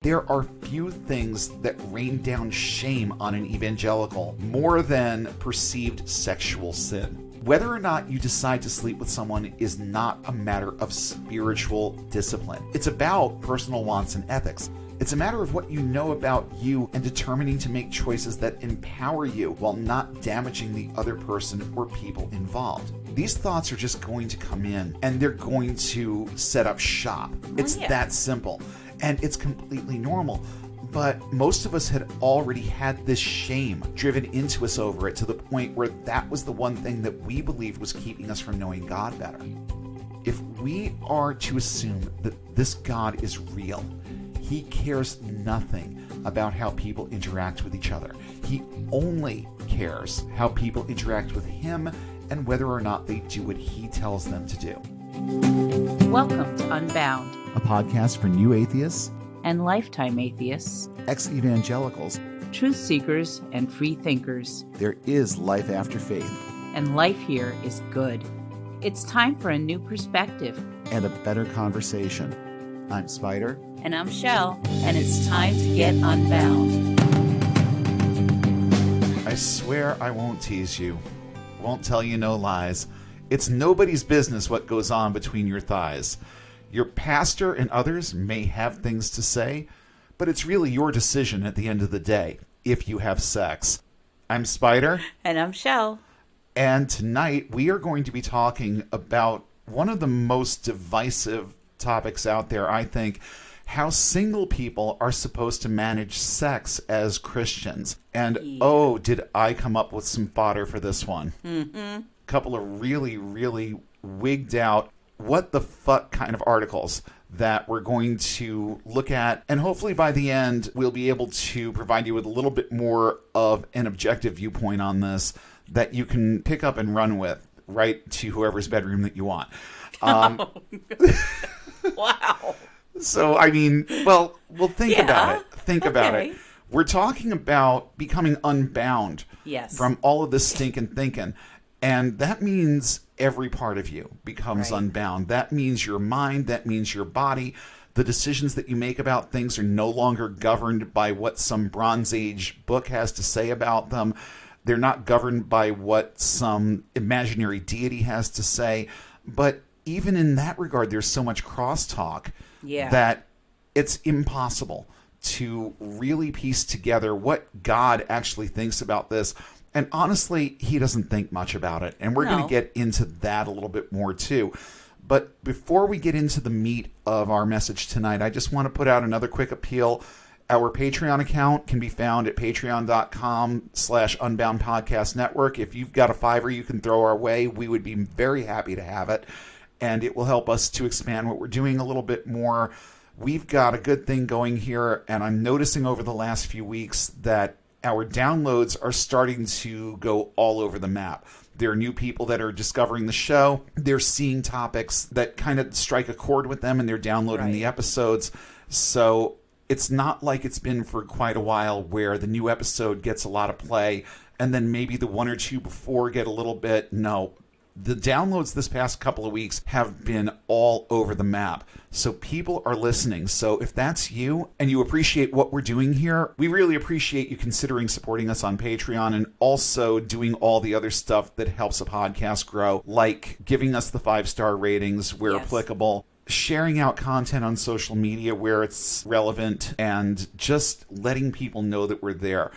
There are few things that rain down shame on an evangelical more than perceived sexual sin. Whether or not you decide to sleep with someone is not a matter of spiritual discipline. It's about personal wants and ethics. It's a matter of what you know about you and determining to make choices that empower you while not damaging the other person or people involved. These thoughts are just going to come in and they're going to set up shop. It's that simple. And it's completely normal. But most of us had already had this shame driven into us over it to the point where that was the one thing that we believed was keeping us from knowing God better. If we are to assume that this God is real, He cares nothing about how people interact with each other. He only cares how people interact with Him and whether or not they do what He tells them to do. Welcome to Unbound, A podcast for new atheists and lifetime atheists, ex-evangelicals, truth seekers, and free thinkers. There is life after faith. And life here is good. It's time for a new perspective. And a better conversation. I'm Spider. And I'm Shell. And it's time to get unbound. I swear I won't tease you. Won't tell you no lies. It's nobody's business what goes on between your thighs. Your pastor and others may have things to say, but it's really your decision at the end of the day, if you have sex. I'm Spider. And I'm Shell. And tonight we are going to be talking about one of the most divisive topics out there, I think, how single people are supposed to manage sex as Christians. And oh, did I come up with some fodder for this one. A couple of really, really wigged out what the fuck kind of articles that we're going to look at. And hopefully by the end, we'll be able to provide you with a little bit more of an objective viewpoint on this that you can pick up and run with right to whoever's bedroom that you want. Wow. So, I mean, well, think about it. Think about it. Okay. We're talking about becoming unbound Yes. from all of this stinking thinking. And that means every part of you becomes Right. unbound. That means your mind. That means your body. The decisions that you make about things are no longer governed by what some Bronze Age book has to say about them. They're not governed by what some imaginary deity has to say. But even in that regard, there's so much crosstalk that it's impossible to really piece together what God actually thinks about this. And honestly, He doesn't think much about it. And we're going to get into that a little bit more too. But before we get into the meat of our message tonight, I just want to put out another quick appeal. Our Patreon account can be found at patreon.com/Unbound Podcast Network. If you've got a $5 you can throw our way, we would be very happy to have it. And it will help us to expand what we're doing a little bit more. We've got a good thing going here. And I'm noticing over the last few weeks that our downloads are starting to go all over the map. There are new people that are discovering the show. They're seeing topics that kind of strike a chord with them, and they're downloading the episodes. So it's not like it's been for quite a while where the new episode gets a lot of play, and then maybe the one or two before get a little bit. No. The downloads this past couple of weeks have been all over the map. So people are listening. So if that's you and you appreciate what we're doing here, we really appreciate you considering supporting us on Patreon and also doing all the other stuff that helps a podcast grow, like giving us the 5-star ratings where applicable, sharing out content on social media where it's relevant, and just letting people know that we're there.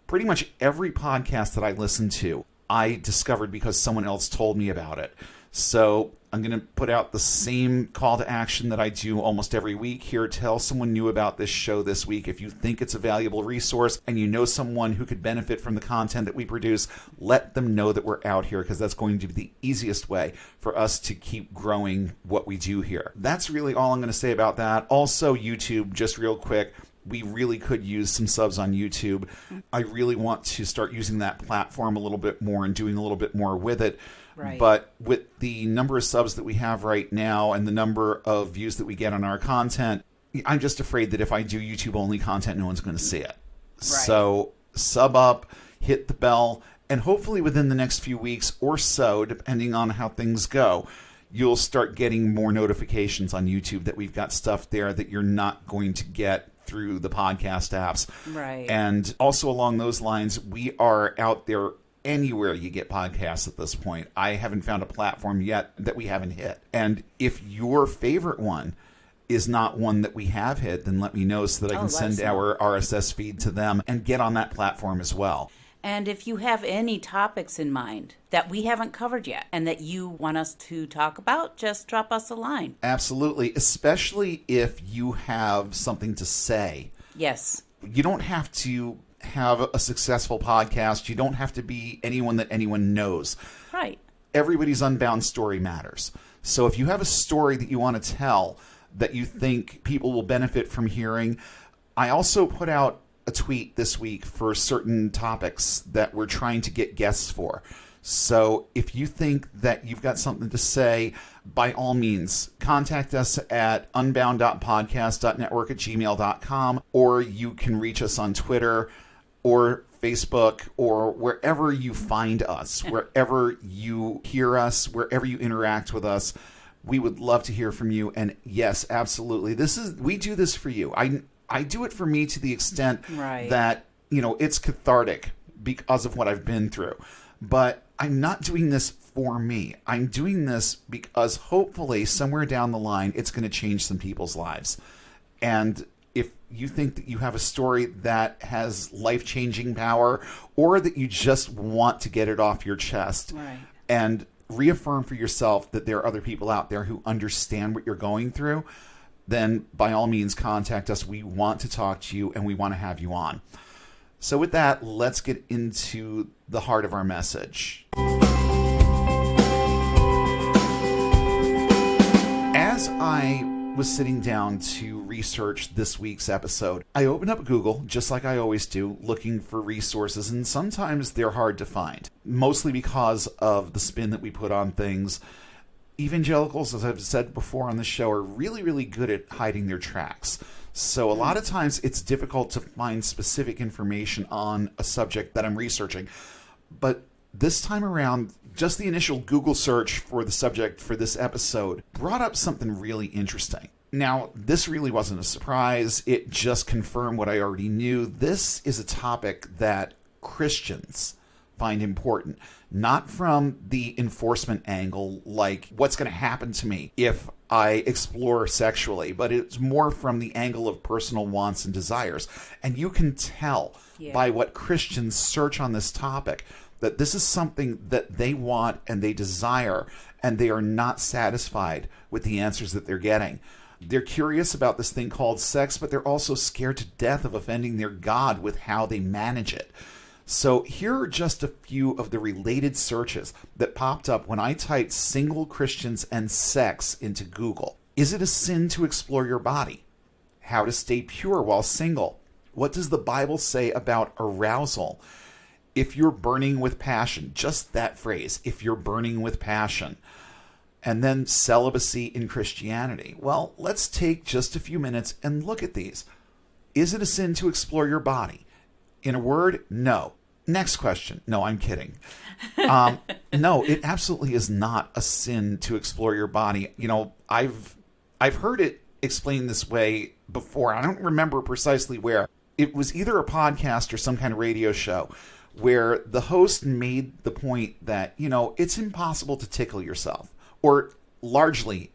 Pretty much every podcast that I listen to, I discovered because someone else told me about it. So I'm going to put out the same call to action that I do almost every week here. Tell someone new about this show this week. If you think it's a valuable resource and you know someone who could benefit from the content that we produce, let them know that we're out here, because that's going to be the easiest way for us to keep growing what we do here. That's really all I'm going to say about that. Also, YouTube, just real quick. We really could use some subs on YouTube. I really want to start using that platform a little bit more and doing a little bit more with it. Right. But with the number of subs that we have right now and the number of views that we get on our content, I'm just afraid that if I do YouTube-only content, no one's going to see it. Right. So sub up, hit the bell, and hopefully within the next few weeks or so, depending on how things go, you'll start getting more notifications on YouTube that we've got stuff there that you're not going to get through the podcast apps. Right. And also along those lines, we are out there anywhere you get podcasts at this point. I haven't found a platform yet that we haven't hit. And if your favorite one is not one that we have hit, then let me know so that I can send our RSS feed to them and get on that platform as well. And if you have any topics in mind that we haven't covered yet and that you want us to talk about, just drop us a line. Absolutely, especially if you have something to say. Yes. You don't have to have a successful podcast. You don't have to be anyone that anyone knows. Right. Everybody's Unbound story matters. So if you have a story that you want to tell that you think people will benefit from hearing, I also put out a tweet this week for certain topics that we're trying to get guests for. So if you think that you've got something to say, by all means, contact us at unbound.podcast.network@gmail.com, or you can reach us on Twitter or Facebook or wherever you find us, wherever you hear us, wherever you interact with us. We would love to hear from you. And yes, absolutely. We do this for you. I do it for me to the extent that, it's cathartic because of what I've been through. But I'm not doing this for me. I'm doing this because hopefully somewhere down the line, it's going to change some people's lives. And if you think that you have a story that has life-changing power, or that you just want to get it off your chest and reaffirm for yourself that there are other people out there who understand what you're going through, then by all means contact us. We want to talk to you and we want to have you on. So with that, let's get into the heart of our message. As I was sitting down to research this week's episode, I opened up Google, just like I always do, looking for resources, and sometimes they're hard to find, mostly because of the spin that we put on things. Evangelicals, as I've said before on the show, are really, really good at hiding their tracks. So a lot of times it's difficult to find specific information on a subject that I'm researching. But this time around, just the initial Google search for the subject for this episode brought up something really interesting. Now, this really wasn't a surprise. It just confirmed what I already knew. This is a topic that Christians find important, not from the enforcement angle, like what's going to happen to me if I explore sexually, but it's more from the angle of personal wants and desires. And you can tell by what Christians search on this topic that this is something that they want and they desire, and they are not satisfied with the answers that they're getting. They're curious about this thing called sex, but they're also scared to death of offending their God with how they manage it. So here are just a few of the related searches that popped up when I typed single Christians and sex into Google. Is it a sin to explore your body? How to stay pure while single? What does the Bible say about arousal? If you're burning with passion, just that phrase, if you're burning with passion. And then celibacy in Christianity. Well, let's take just a few minutes and look at these. Is it a sin to explore your body? In a word, no. Next question. No, I'm kidding. No, it absolutely is not a sin to explore your body. I've heard it explained this way before. I don't remember precisely where. It was either a podcast or some kind of radio show where the host made the point that, it's impossible to tickle yourself, or largely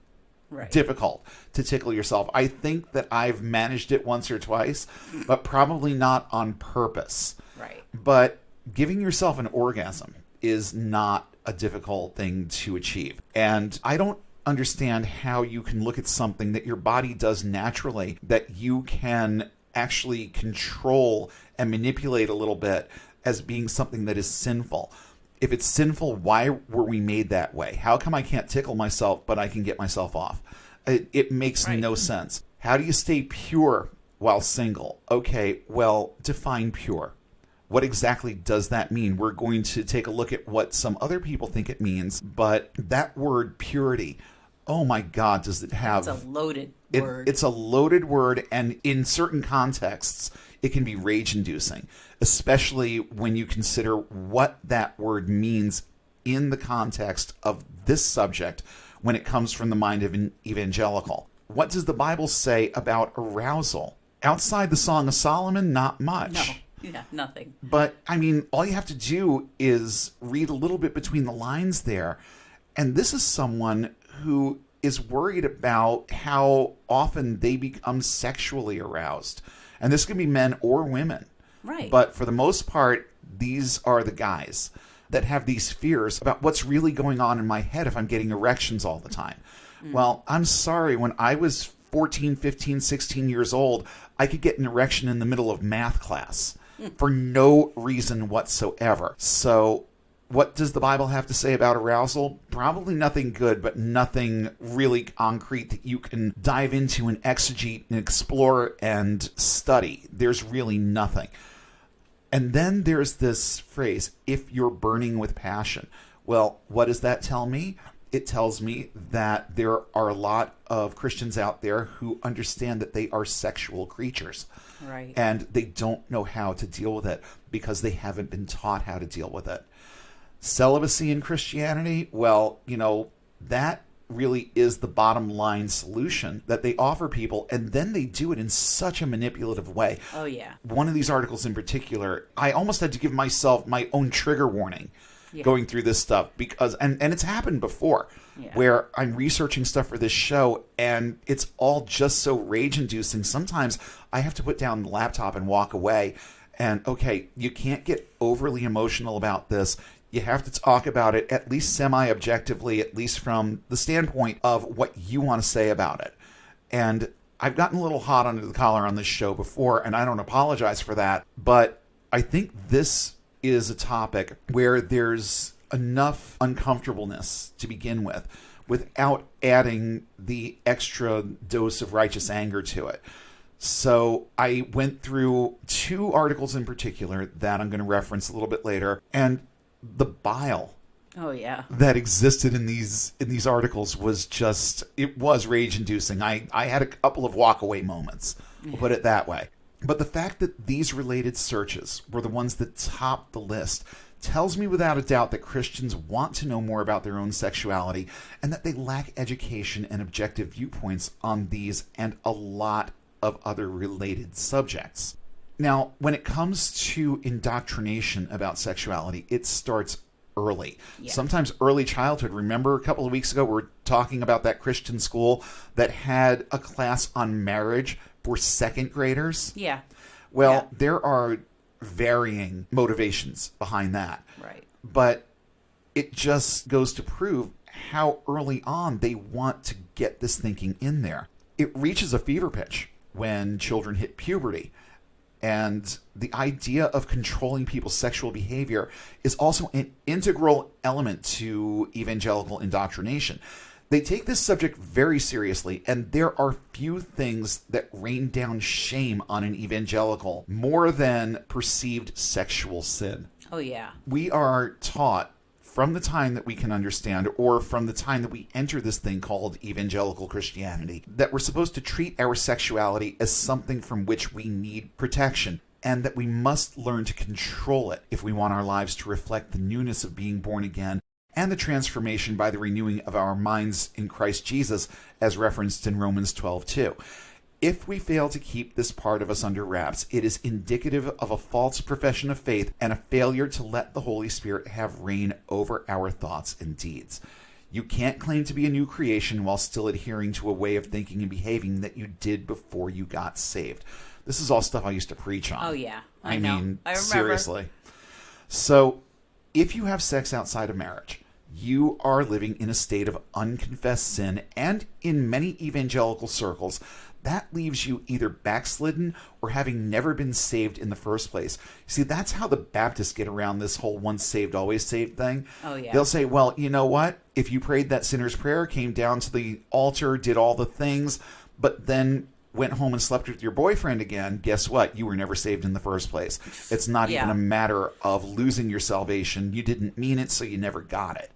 difficult to tickle yourself. I think that I've managed it once or twice, but probably not on purpose. Right. But giving yourself an orgasm is not a difficult thing to achieve. And I don't understand how you can look at something that your body does naturally, that you can actually control and manipulate a little bit, as being something that is sinful. If it's sinful, why were we made that way? How come I can't tickle myself, but I can get myself off? It makes no sense. How do you stay pure while single? Okay, well, define pure. What exactly does that mean? We're going to take a look at what some other people think it means, but that word purity, oh my God, does it have... It's a loaded word. It's a loaded word, and in certain contexts, it can be rage-inducing, especially when you consider what that word means in the context of this subject when it comes from the mind of an evangelical. What does the Bible say about arousal? Outside the Song of Solomon, not much. No. Yeah, nothing. But, I mean, all you have to do is read a little bit between the lines there. And this is someone who is worried about how often they become sexually aroused. And this can be men or women. Right. But for the most part, these are the guys that have these fears about what's really going on in my head if I'm getting erections all the time. Well, I'm sorry, when I was 14, 15, 16 years old, I could get an erection in the middle of math class for no reason whatsoever. So what does the Bible have to say about arousal? Probably nothing good, but nothing really concrete that you can dive into and exegete and explore and study. There's really nothing. And then there's this phrase, if you're burning with passion. Well, what does that tell me? It tells me that there are a lot of Christians out there who understand that they are sexual creatures. Right. And they don't know how to deal with it because they haven't been taught how to deal with it. Celibacy in Christianity, well, that really is the bottom line solution that they offer people, and then they do it in such a manipulative way. Oh, yeah. One of these articles in particular, I almost had to give myself my own trigger warning going through this stuff because, and it's happened before, where I'm researching stuff for this show and it's all just so rage-inducing. Sometimes I have to put down the laptop and walk away and, okay, you can't get overly emotional about this. You have to talk about it at least semi-objectively, at least from the standpoint of what you want to say about it. And I've gotten a little hot under the collar on this show before, and I don't apologize for that. But I think this is a topic where there's enough uncomfortableness to begin with without adding the extra dose of righteous anger to it. So I went through 2 articles in particular that I'm going to reference a little bit later, and the bile that existed in these articles was just, it was rage inducing. I had a couple of walk away moments, we'll put it that way. But the fact that these related searches were the ones that topped the list tells me without a doubt that Christians want to know more about their own sexuality and that they lack education and objective viewpoints on these and a lot of other related subjects. Now, when it comes to indoctrination about sexuality, it starts early. Yeah. Sometimes early childhood. Remember a couple of weeks ago, we were talking about that Christian school that had a class on marriage for second graders? Yeah. Well, there are varying motivations behind that. Right. But it just goes to prove how early on they want to get this thinking in there. It reaches a fever pitch when children hit puberty. And the idea of controlling people's sexual behavior is also an integral element to evangelical indoctrination. They take this subject very seriously, and there are few things that rain down shame on an evangelical more than perceived sexual sin. Oh, yeah. We are taught from the time that we can understand, or from the time that we enter this thing called evangelical Christianity, that we're supposed to treat our sexuality as something from which we need protection, and that we must learn to control it if we want our lives to reflect the newness of being born again and the transformation by the renewing of our minds in Christ Jesus, as referenced in Romans 12:2. If we fail to keep this part of us under wraps, it is indicative of a false profession of faith and a failure to let the Holy Spirit have reign over our thoughts and deeds. You can't claim to be a new creation while still adhering to a way of thinking and behaving that you did before you got saved. This is all stuff I used to preach on. Oh, yeah. I know. mean, I remember. seriously. So, if you have sex outside of marriage, you are living in a state of unconfessed sin, and in many evangelical circles, that leaves you either backslidden or having never been saved in the first place. See, that's how the Baptists get around this whole once saved, always saved thing. Oh, yeah. They'll say, well, you know what? If you prayed that sinner's prayer, came down to the altar, did all the things, but then went home and slept with your boyfriend again, guess what? You were never saved in the first place. It's not even a matter of losing your salvation. You didn't mean it, so you never got it.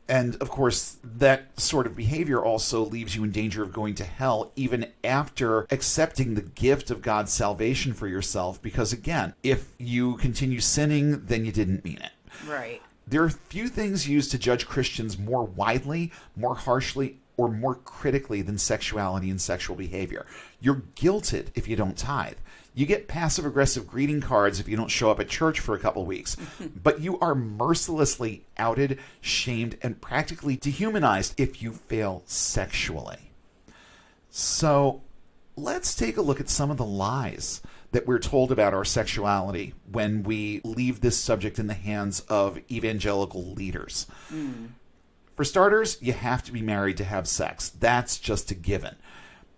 And, of course, that sort of behavior also leaves you in danger of going to hell even after accepting the gift of God's salvation for yourself. Because, again, if you continue sinning, then you didn't mean it. Right. There are few things used to judge Christians more widely, more harshly, or more critically than sexuality and sexual behavior. You're guilted if you don't tithe. You get passive-aggressive greeting cards if you don't show up at church for a couple weeks. But you are mercilessly outed, shamed, and practically dehumanized if you fail sexually. So let's take a look at some of the lies that we're told about our sexuality when we leave this subject in the hands of evangelical leaders. For starters, you have to be married to have sex. That's just a given.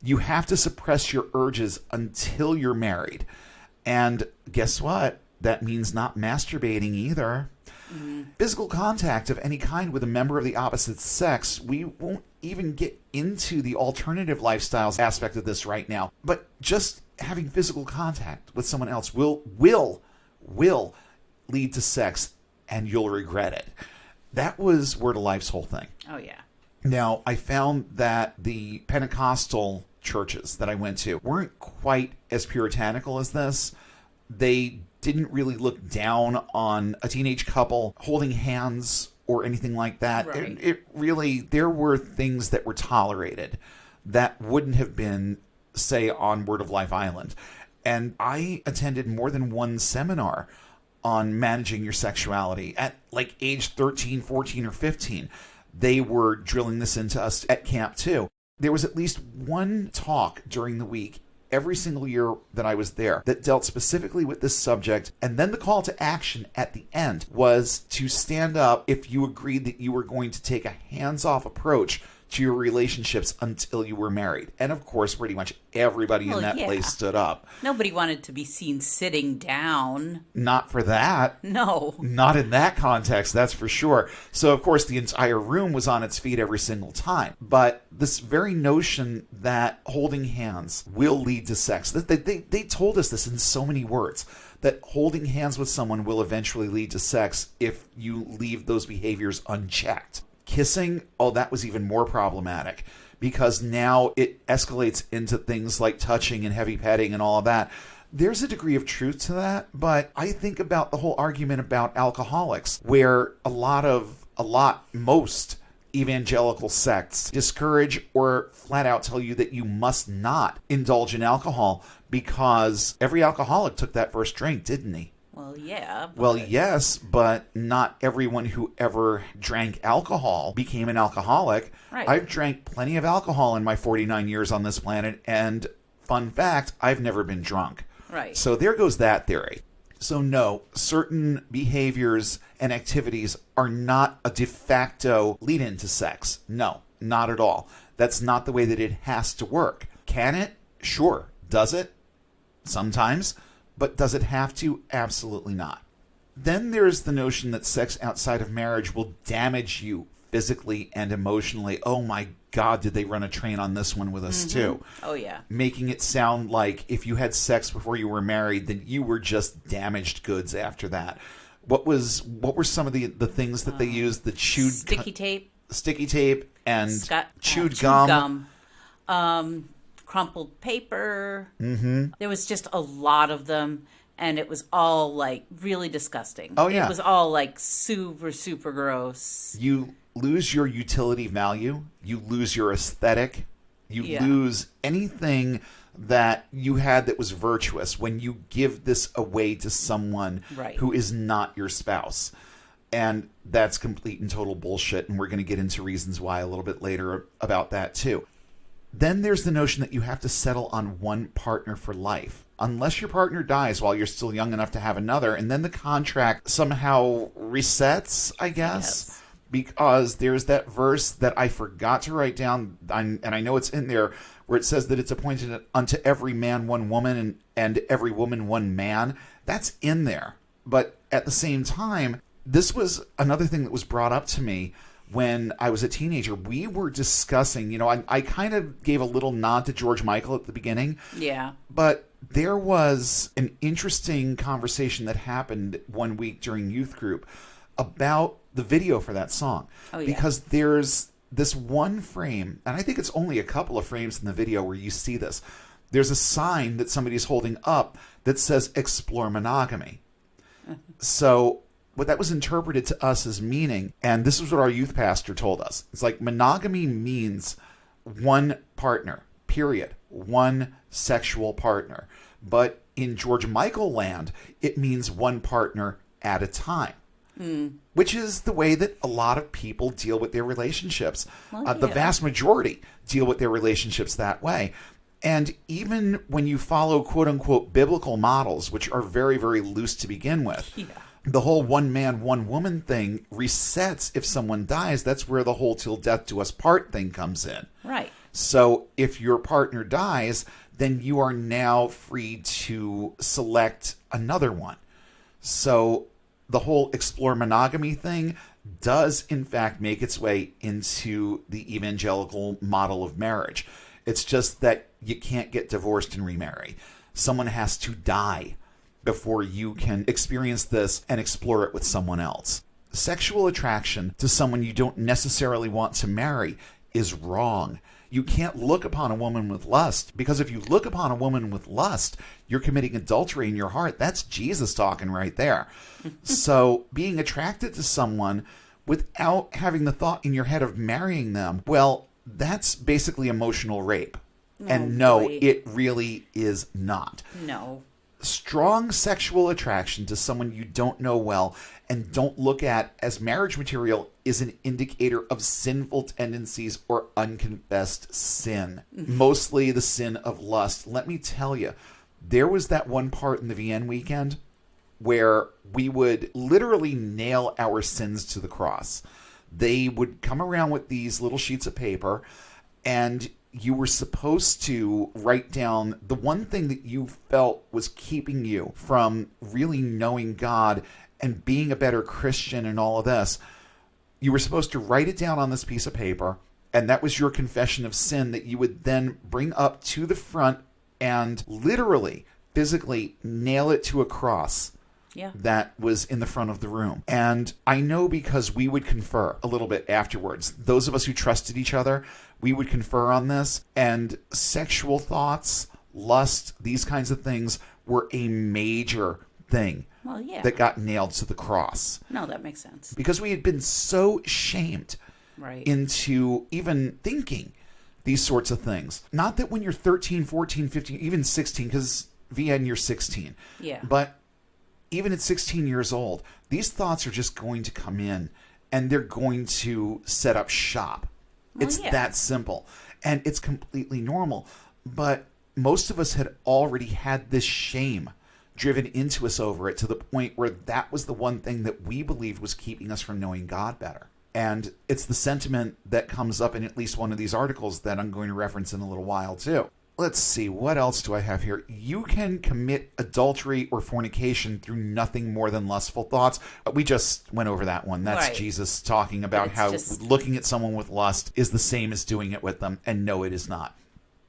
You have to suppress your urges until you're married. And guess what? That means not masturbating either. Physical contact of any kind with a member of the opposite sex, we won't even get into the alternative lifestyles aspect of this right now. But just having physical contact with someone else will lead to sex, and you'll regret it. That was Word of Life's whole thing. Oh, yeah. Now, I found that the Pentecostal churches that I went to weren't quite as puritanical as this. They didn't really look down on a teenage couple holding hands or anything like that. Right. It really, there were things that were tolerated that wouldn't have been, say, on Word of Life Island. And I attended more than one seminar on managing your sexuality at like age 13, 14, or 15. They were drilling this into us at camp too. There was at least one talk during the week every single year that I was there that dealt specifically with this subject. And then the call to action at the end was to stand up if you agreed that you were going to take a hands-off approach to your relationships until you were married. And of course, pretty much everybody in that place stood up. Nobody wanted to be seen sitting down. Not for that. No. Not in that context, that's for sure. So, of course, the entire room was on its feet every single time. But this very notion that holding hands will lead to sex, they told us this in so many words, that holding hands with someone will eventually lead to sex if you leave those behaviors unchecked. Kissing, that was even more problematic because now it escalates into things like touching and heavy petting and all of that. There's a degree of truth to that, but I think about the whole argument about alcoholics, where most evangelical sects discourage or flat out tell you that you must not indulge in alcohol because every alcoholic took that first drink, didn't he? Well, yeah. Well, yes, but not everyone who ever drank alcohol became an alcoholic. Right. I've drank plenty of alcohol in my 49 years on this planet, and fun fact, I've never been drunk. Right. So there goes that theory. So no, certain behaviors and activities are not a de facto lead-in to sex. No, not at all. That's not the way that it has to work. Can it? Sure. Does it? Sometimes. But does it have to? Absolutely not. Then there's the notion that sex outside of marriage will damage you physically and emotionally. Oh my God, did they run a train on this one with us too? Oh, yeah. Making it sound like if you had sex before you were married, then you were just damaged goods after that. What were some of the things that they used? The chewed sticky tape and chewed gum. Crumpled paper. There was just a lot of them, and it was all like really disgusting. Oh, yeah. It was all like super, super gross. You lose your utility value. You lose your aesthetic. You lose anything that you had that was virtuous when you give this away to someone who is not your spouse. And that's complete and total bullshit, and we're going to get into reasons why a little bit later about that too. Then there's the notion that you have to settle on one partner for life, unless your partner dies while you're still young enough to have another, and then the contract somehow resets, I guess. Yes. Because there's that verse that I forgot to write down, and I know it's in there, where it says that it's appointed unto every man one woman and every woman one man. That's in there. But at the same time, this was another thing that was brought up to me when I was a teenager. We were discussing, I kind of gave a little nod to George Michael at the beginning. Yeah. But there was an interesting conversation that happened one week during youth group about the video for that song. Oh, yeah. Because there's this one frame, and I think it's only a couple of frames in the video where you see this. There's a sign that somebody's holding up that says explore monogamy. So what that was interpreted to us as meaning, and this is what our youth pastor told us, it's like monogamy means one partner, period. One sexual partner. But in George Michael land, it means one partner at a time. Which is the way that a lot of people deal with their relationships. Well, The yeah. vast majority deal with their relationships that way. And even when you follow quote-unquote biblical models, which are very, very loose to begin with, Yeah. the whole one man, one woman thing resets if someone dies. That's where the whole till death do us part thing comes in. Right. So if your partner dies, then you are now free to select another one. So the whole explore monogamy thing does, in fact, make its way into the evangelical model of marriage. It's just that you can't get divorced and remarry. Someone has to die before you can experience this and explore it with someone else. Sexual attraction to someone you don't necessarily want to marry is wrong. You can't look upon a woman with lust, because if you look upon a woman with lust, you're committing adultery in your heart. That's Jesus talking right there. So being attracted to someone without having the thought in your head of marrying them, well, that's basically emotional rape. And no, boy. it really is not. No. Strong sexual attraction to someone you don't know well and don't look at as marriage material is an indicator of sinful tendencies or unconfessed sin. Mostly the sin of lust. Let me tell you, there was that one part in the VN weekend where we would literally nail our sins to the cross. They would come around with these little sheets of paper, and you were supposed to write down the one thing that you felt was keeping you from really knowing God and being a better Christian and all of this. You were supposed to write it down on this piece of paper, and that was your confession of sin that you would then bring up to the front and literally, physically nail it to a cross. Yeah. That was in the front of the room. And I know because we would confer a little bit afterwards. Those of us who trusted each other, we would confer on this. And sexual thoughts, lust, these kinds of things were a major thing Well, yeah. that got nailed to the cross. No, that makes sense. Because we had been so shamed Right. into even thinking these sorts of things. Not that when you're 13, 14, 15, even 16, because VN, you're 16. Yeah. But even at 16 years old, these thoughts are just going to come in and they're going to set up shop. Well, It's yeah. that simple. And it's completely normal. But most of us had already had this shame driven into us over it to the point where that was the one thing that we believed was keeping us from knowing God better. And it's the sentiment that comes up in at least one of these articles that I'm going to reference in a little while too. Let's see, what else do I have here? You can commit adultery or fornication through nothing more than lustful thoughts. We just went over that one. That's Right. Jesus talking about It's how just- looking at someone with lust is the same as doing it with them. And no, it is not.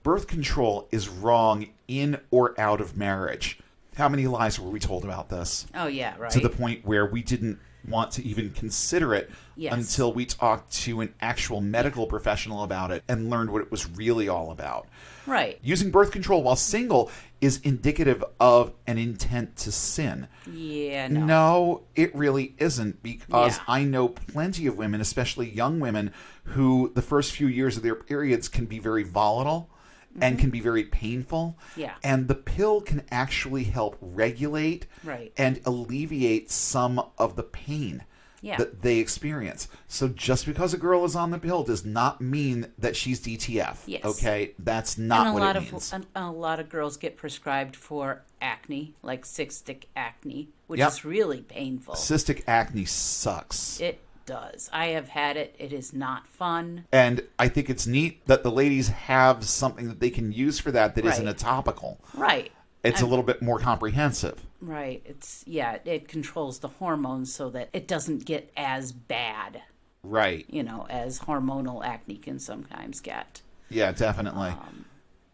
Birth control is wrong in or out of marriage. How many lies were we told about this? Oh, yeah, right. To the point where we didn't want to even consider it Yes. until we talked to an actual medical professional about it and learned what it was really all about. Right. Using birth control while single is indicative of an intent to sin. Yeah, no. No, it really isn't, because Yeah. I know plenty of women, especially young women, who the first few years of their periods can be very volatile and can be very painful. Yeah. And the pill can actually help regulate Right. and alleviate some of the pain Yeah. that they experience. So just because a girl is on the pill does not mean that she's DTF. Yes. Okay? That's not and what it means. a lot of girls get prescribed for acne, like cystic acne, which Yep. is really painful. Cystic acne sucks. It does. I have had it. It is not fun. And I think it's neat that the ladies have something that they can use for that isn't a Right. topical. Right. It's a little bit more comprehensive. Right. It controls the hormones so that it doesn't get as bad, Right. as hormonal acne can sometimes get. Yeah, definitely.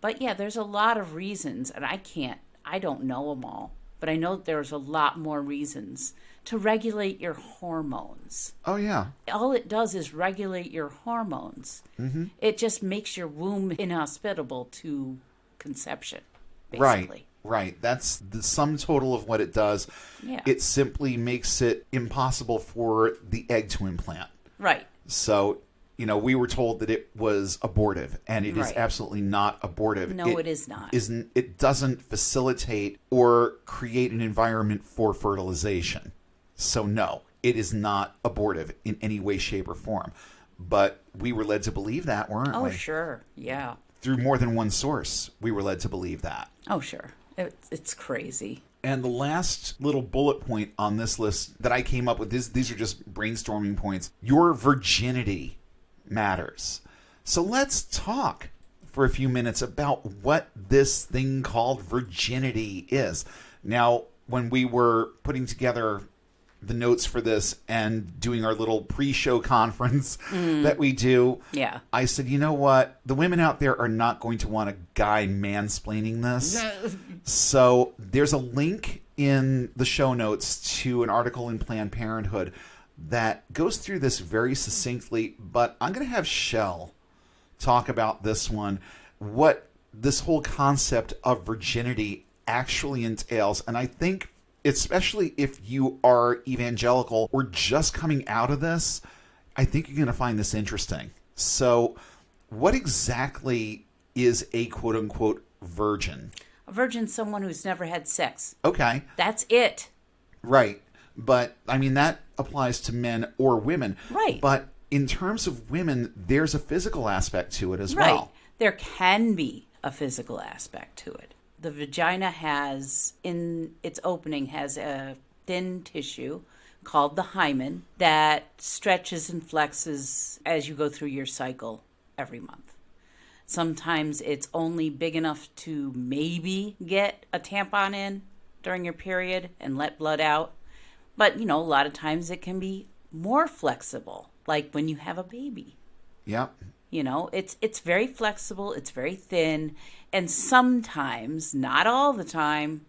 But yeah, there's a lot of reasons, and I don't know them all, but I know there's a lot more reasons to regulate your hormones. Oh, yeah. All it does is regulate your hormones. Mm-hmm. It just makes your womb inhospitable to conception, basically. Right. That's the sum total of what it does. Yeah. It simply makes it impossible for the egg to implant. Right. So we were told that it was abortive, and it is Right. absolutely not abortive. No, it is not. It doesn't facilitate or create an environment for fertilization. So no, it is not abortive in any way, shape, or form. But we were led to believe that, weren't Oh, we? sure. Yeah. Through more than one source, we were led to believe that. Oh, sure. It's crazy. And the last little bullet point on this list that I came up with, these are just brainstorming points. Your virginity matters. So let's talk for a few minutes about what this thing called virginity is. Now, when we were putting together the notes for this and doing our little pre-show conference that we do, Yeah. I said, you know what? The women out there are not going to want a guy mansplaining this. So there's a link in the show notes to an article in Planned Parenthood that goes through this very succinctly, but I'm going to have Shell talk about this one, what this whole concept of virginity actually entails. And I think, especially if you are evangelical or just coming out of this, I think you're going to find this interesting. So what exactly is a quote-unquote virgin? A virgin's someone who's never had sex. Okay. That's it. Right. But, I mean, that applies to men or women. Right. But in terms of women, there's a physical aspect to it as Right. well. There can be a physical aspect to it. The vagina has, in its opening, has a thin tissue called the hymen that stretches and flexes as you go through your cycle every month. Sometimes it's only big enough to maybe get a tampon in during your period and let blood out. But, a lot of times it can be more flexible, like when you have a baby. Yep. It's very flexible, it's very thin, and sometimes, not all the time,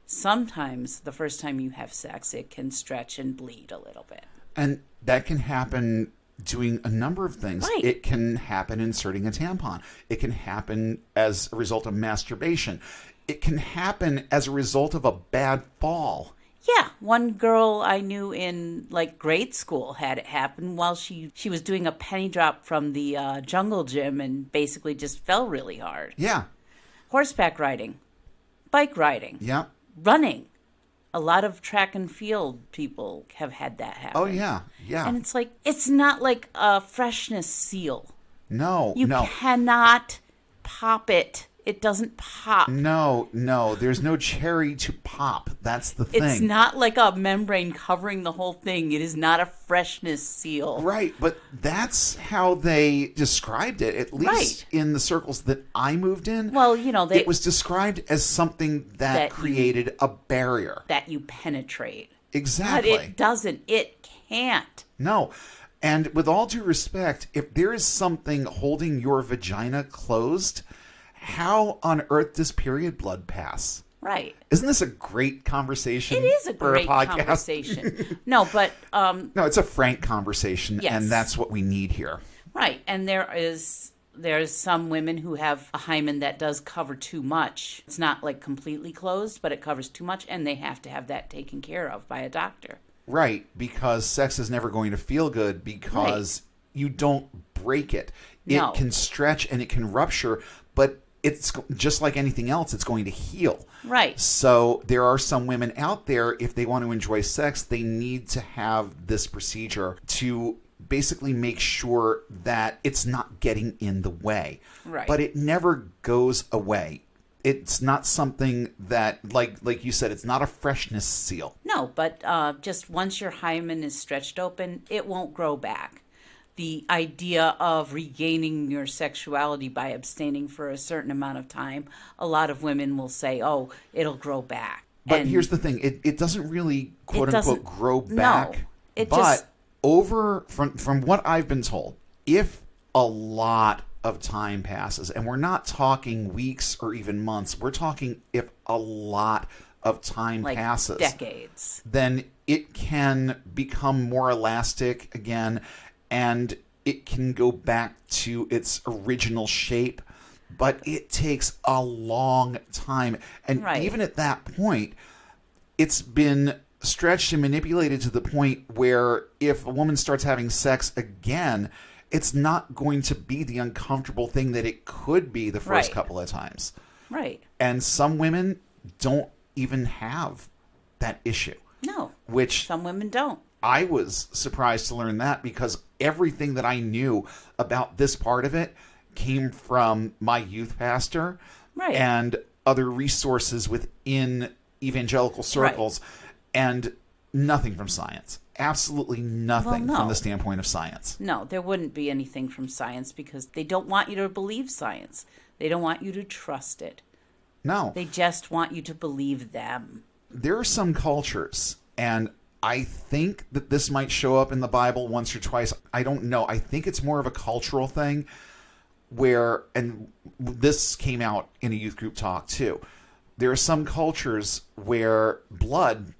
sometimes the first time you have sex, it can stretch and bleed a little bit. And that can happen doing a number of things. Right. It can happen inserting a tampon. It can happen as a result of masturbation. It can happen as a result of a bad fall. Yeah, one girl I knew in grade school had it happen while she was doing a penny drop from the jungle gym and basically just fell really hard. Yeah. Horseback riding, bike riding, Yeah. running. A lot of track and field people have had that happen. Oh, yeah. Yeah. And it's not like a freshness seal. No. You no. cannot pop it. It doesn't pop. No. There's no cherry to pop. That's the thing. It's not like a membrane covering the whole thing. It is not a freshness seal. Right, but that's how they described it, at least in the circles that I moved in. Well, it was described as something that created a barrier. That you penetrate. Exactly. But it doesn't. It can't. No. And with all due respect, if there is something holding your vagina closed, how on earth does period blood pass? Right. Isn't this a great contion? It is a for great podcast? conversation. No, but no, it's a frank conversation, yes. and that's what we need here. Right. And there's some women who have a hymen that does cover too much. It's not completely closed, but it covers too much, and they have to have that taken care of by a doctor. Right, because sex is never going to feel good because you don't break it. It can stretch and it can rupture, but it's just like anything else, it's going to heal. Right. So there are some women out there, if they want to enjoy sex, they need to have this procedure to basically make sure that it's not getting in the way. Right. But it never goes away. It's not something that, like you said, it's not a freshness seal. No, but just once your hymen is stretched open, it won't grow back. The idea of regaining your sexuality by abstaining for a certain amount of time, a lot of women will say, oh, it'll grow back. But here's the thing. It doesn't really, quote-unquote, grow back. No, from what I've been told, if a lot of time passes, and we're not talking weeks or even months, we're talking if a lot of time passes. Decades. Then it can become more elastic again, and it can go back to its original shape, but it takes a long time. And even at that point, it's been stretched and manipulated to the point where if a woman starts having sex again, it's not going to be the uncomfortable thing that it could be the first Right. couple of times. Right. And some women don't even have that issue, No. which Some women don't. I was surprised to learn that, because everything that I knew about this part of it came from my youth pastor Right. and other resources within evangelical circles, and nothing from science. Absolutely nothing Well, no. from the standpoint of science. No, there wouldn't be anything from science because they don't want you to believe science. They don't want you to trust it. No. They just want you to believe them. There are some cultures, and I think that this might show up in the Bible once or twice. I don't know. I think it's more of a cultural thing where, and this came out in a youth group talk too, there are some cultures where blood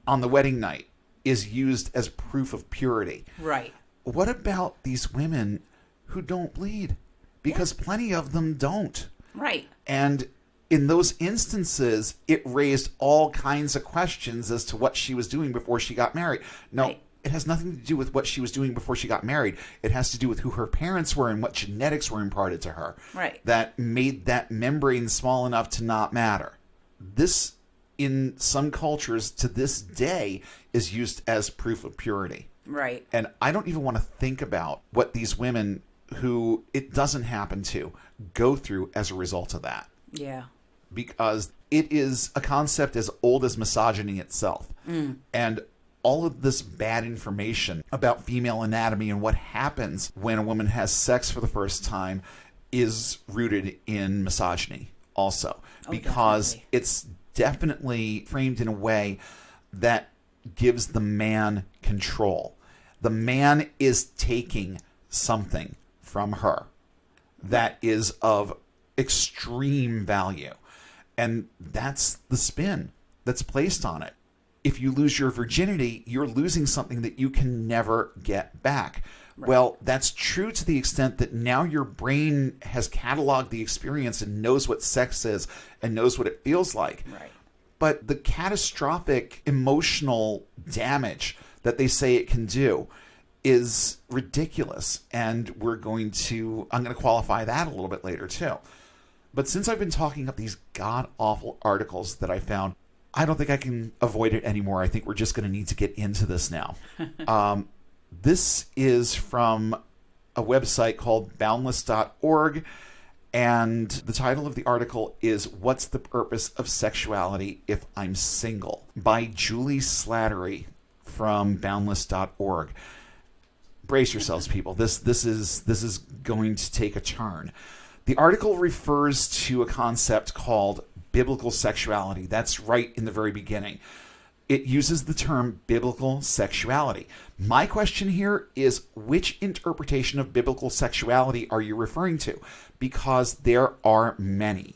on the wedding night is used as proof of purity. Right. What about these women who don't bleed? Because plenty of them don't. Right. And in those instances, it raised all kinds of questions as to what she was doing before she got married. No, Right. it has nothing to do with what she was doing before she got married. It has to do with who her parents were and what genetics were imparted to her. Right. That made that membrane small enough to not matter. This, in some cultures to this day, is used as proof of purity. Right. And I don't even want to think about what these women who it doesn't happen to go through as a result of that. Yeah. Because it is a concept as old as misogyny itself. And all of this bad information about female anatomy and what happens when a woman has sex for the first time is rooted in misogyny also. Because definitely. it's definitely framed in a way that gives the man control. The man is taking something from her that is of extreme value. And that's the spin that's placed on it. If you lose your virginity, you're losing something that you can never get back. Right. Well, that's true to the extent that now your brain has cataloged the experience and knows what sex is and knows what it feels like. Right. But the catastrophic emotional damage that they say it can do is ridiculous. And I'm going to qualify that a little bit later too. But since I've been talking up these god-awful articles that I found, I don't think I can avoid it anymore. I think we're just going to need to get into this now. This is from a website called boundless.org, and the title of the article is What's the Purpose of Sexuality If I'm Single? By Julie Slattery from boundless.org. Brace yourselves, people. This is going to take a turn. The article refers to a concept called biblical sexuality. That's right in the very beginning. It uses the term biblical sexuality. My question here is, which interpretation of biblical sexuality are you referring to? Because there are many.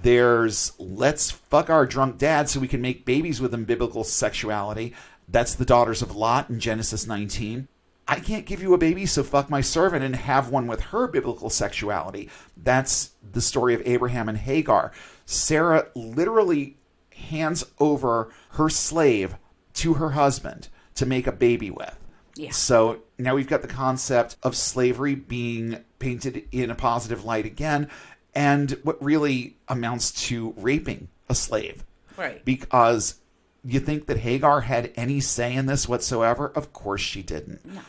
There's let's fuck our drunk dad so we can make babies with him biblical sexuality. That's the daughters of Lot in Genesis 19. I can't give you a baby, so fuck my servant and have one with her biblical sexuality. That's the story of Abraham and Hagar. Sarah literally hands over her slave to her husband to make a baby with. Yeah. So now we've got the concept of slavery being painted in a positive light again, and what really amounts to raping a slave. Right. Because you think that Hagar had any say in this whatsoever? Of course she didn't. No.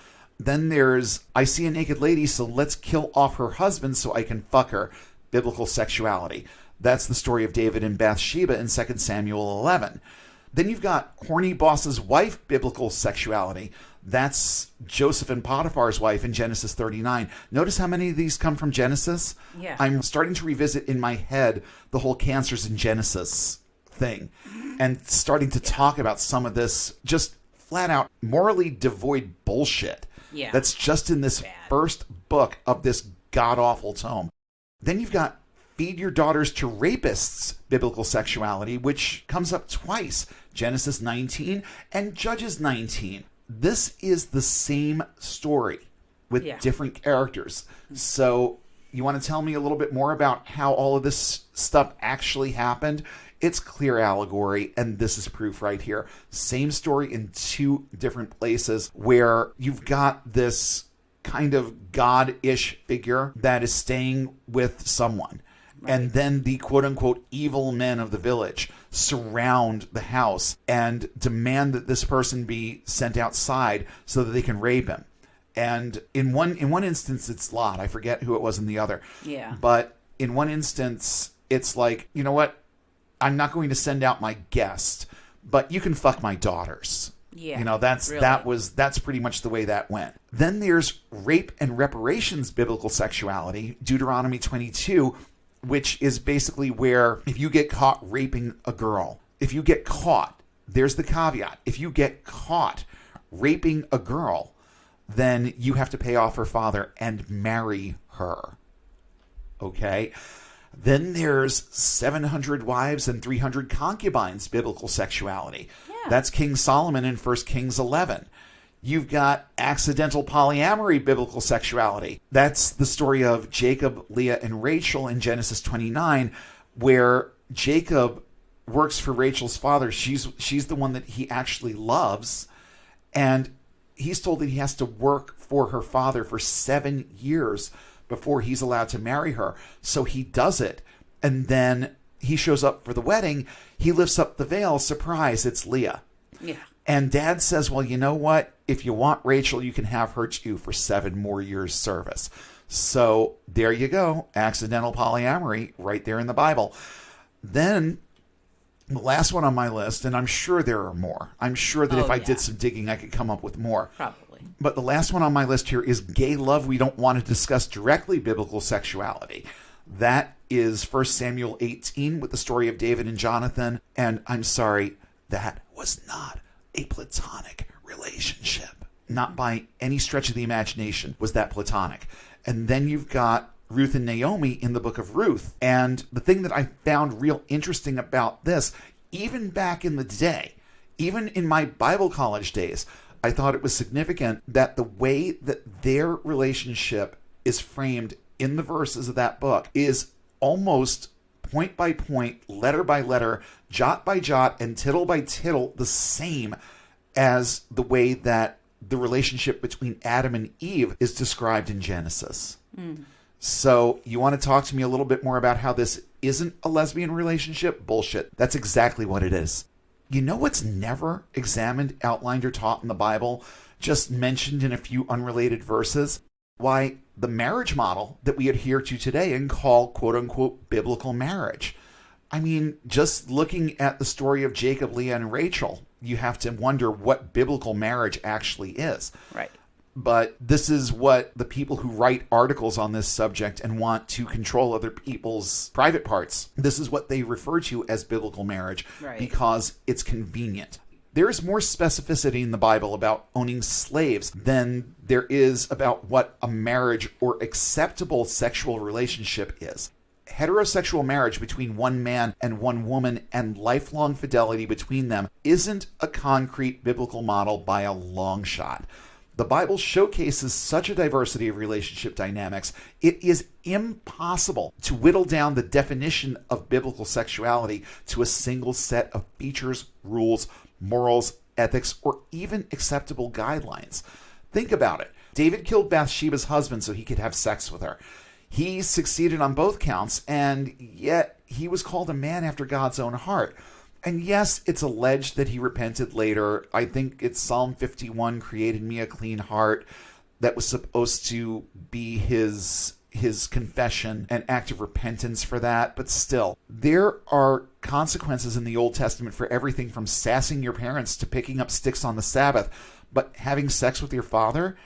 Then there's, I see a naked lady, so let's kill off her husband so I can fuck her. Biblical sexuality. That's the story of David and Bathsheba in 2 Samuel 11. Then you've got horny boss's wife, biblical sexuality. That's Joseph and Potiphar's wife in Genesis 39. Notice how many of these come from Genesis? Yeah. I'm starting to revisit in my head the whole cancers in Genesis thing and starting to talk about some of this just flat out morally devoid bullshit. Yeah. That's just in this first book of this god-awful tome. Then you've got feed your daughters to rapists, biblical sexuality, which comes up twice, Genesis 19 and Judges 19. This is the same story with different characters. So you want to tell me a little bit more about how all of this stuff actually happened? It's clear allegory, and this is proof right here. Same story in two different places where you've got this kind of God-ish figure that is staying with someone. Right. And then the quote-unquote evil men of the village surround the house and demand that this person be sent outside so that they can rape him. And in one instance, it's Lot. I forget who it was in the other. Yeah. But in one instance, it's like, you know what? I'm not going to send out my guest, but you can fuck my daughters. Yeah. You know, that's pretty much the way that went. Then there's rape and reparations biblical sexuality, Deuteronomy 22, which is basically where if you get caught raping a girl, if you get caught, there's the caveat. If you get caught raping a girl, then you have to pay off her father and marry her. Okay? Then there's 700 wives and 300 concubines, biblical sexuality. Yeah. That's King Solomon in 1 Kings 11. You've got accidental polyamory, biblical sexuality. That's the story of Jacob, Leah, and Rachel in Genesis 29, where Jacob works for Rachel's father. She's the one that he actually loves, and he's told that he has to work for her father for 7 years before he's allowed to marry her. So he does it. And then he shows up for the wedding. He lifts up the veil. Surprise, it's Leah. Yeah. And Dad says, well, you know what? If you want Rachel, you can have her too for 7 more years service. So there you go. Accidental polyamory right there in the Bible. Then the last one on my list, and I'm sure there are more. I'm sure that if I did some digging, I could come up with more. Probably. But the last one on my list here is gay love. We don't want to discuss directly biblical sexuality. That is 1 Samuel 18 with the story of David and Jonathan. And I'm sorry, that was not a platonic relationship. Not by any stretch of the imagination was that platonic. And then you've got Ruth and Naomi in the book of Ruth. And the thing that I found real interesting about this, even back in the day, even in my Bible college days, I thought it was significant that the way that their relationship is framed in the verses of that book is almost point by point, letter by letter, jot by jot, and tittle by tittle the same as the way that the relationship between Adam and Eve is described in Genesis. Mm. So you want to talk to me a little bit more about how this isn't a lesbian relationship? Bullshit. That's exactly what it is. You know what's never examined, outlined, or taught in the Bible, just mentioned in a few unrelated verses? Why, the marriage model that we adhere to today and call quote-unquote biblical marriage. I mean, just looking at the story of Jacob, Leah, and Rachel, you have to wonder what biblical marriage actually is. Right. But this is what the people who write articles on this subject and want to control other people's private parts, this is what they refer to as biblical marriage, right, because it's convenient. There is more specificity in the Bible about owning slaves than there is about what a marriage or acceptable sexual relationship is. Heterosexual marriage between one man and one woman and lifelong fidelity between them isn't a concrete biblical model by a long shot. The Bible showcases such a diversity of relationship dynamics, it is impossible to whittle down the definition of biblical sexuality to a single set of features, rules, morals, ethics, or even acceptable guidelines. Think about it. David killed Bathsheba's husband so he could have sex with her. He succeeded on both counts, and yet he was called a man after God's own heart. And yes, it's alleged that he repented later. I think it's Psalm 51, created me a clean heart, that was supposed to be his confession and act of repentance for that. But still, there are consequences in the Old Testament for everything from sassing your parents to picking up sticks on the Sabbath. But having sex with your father,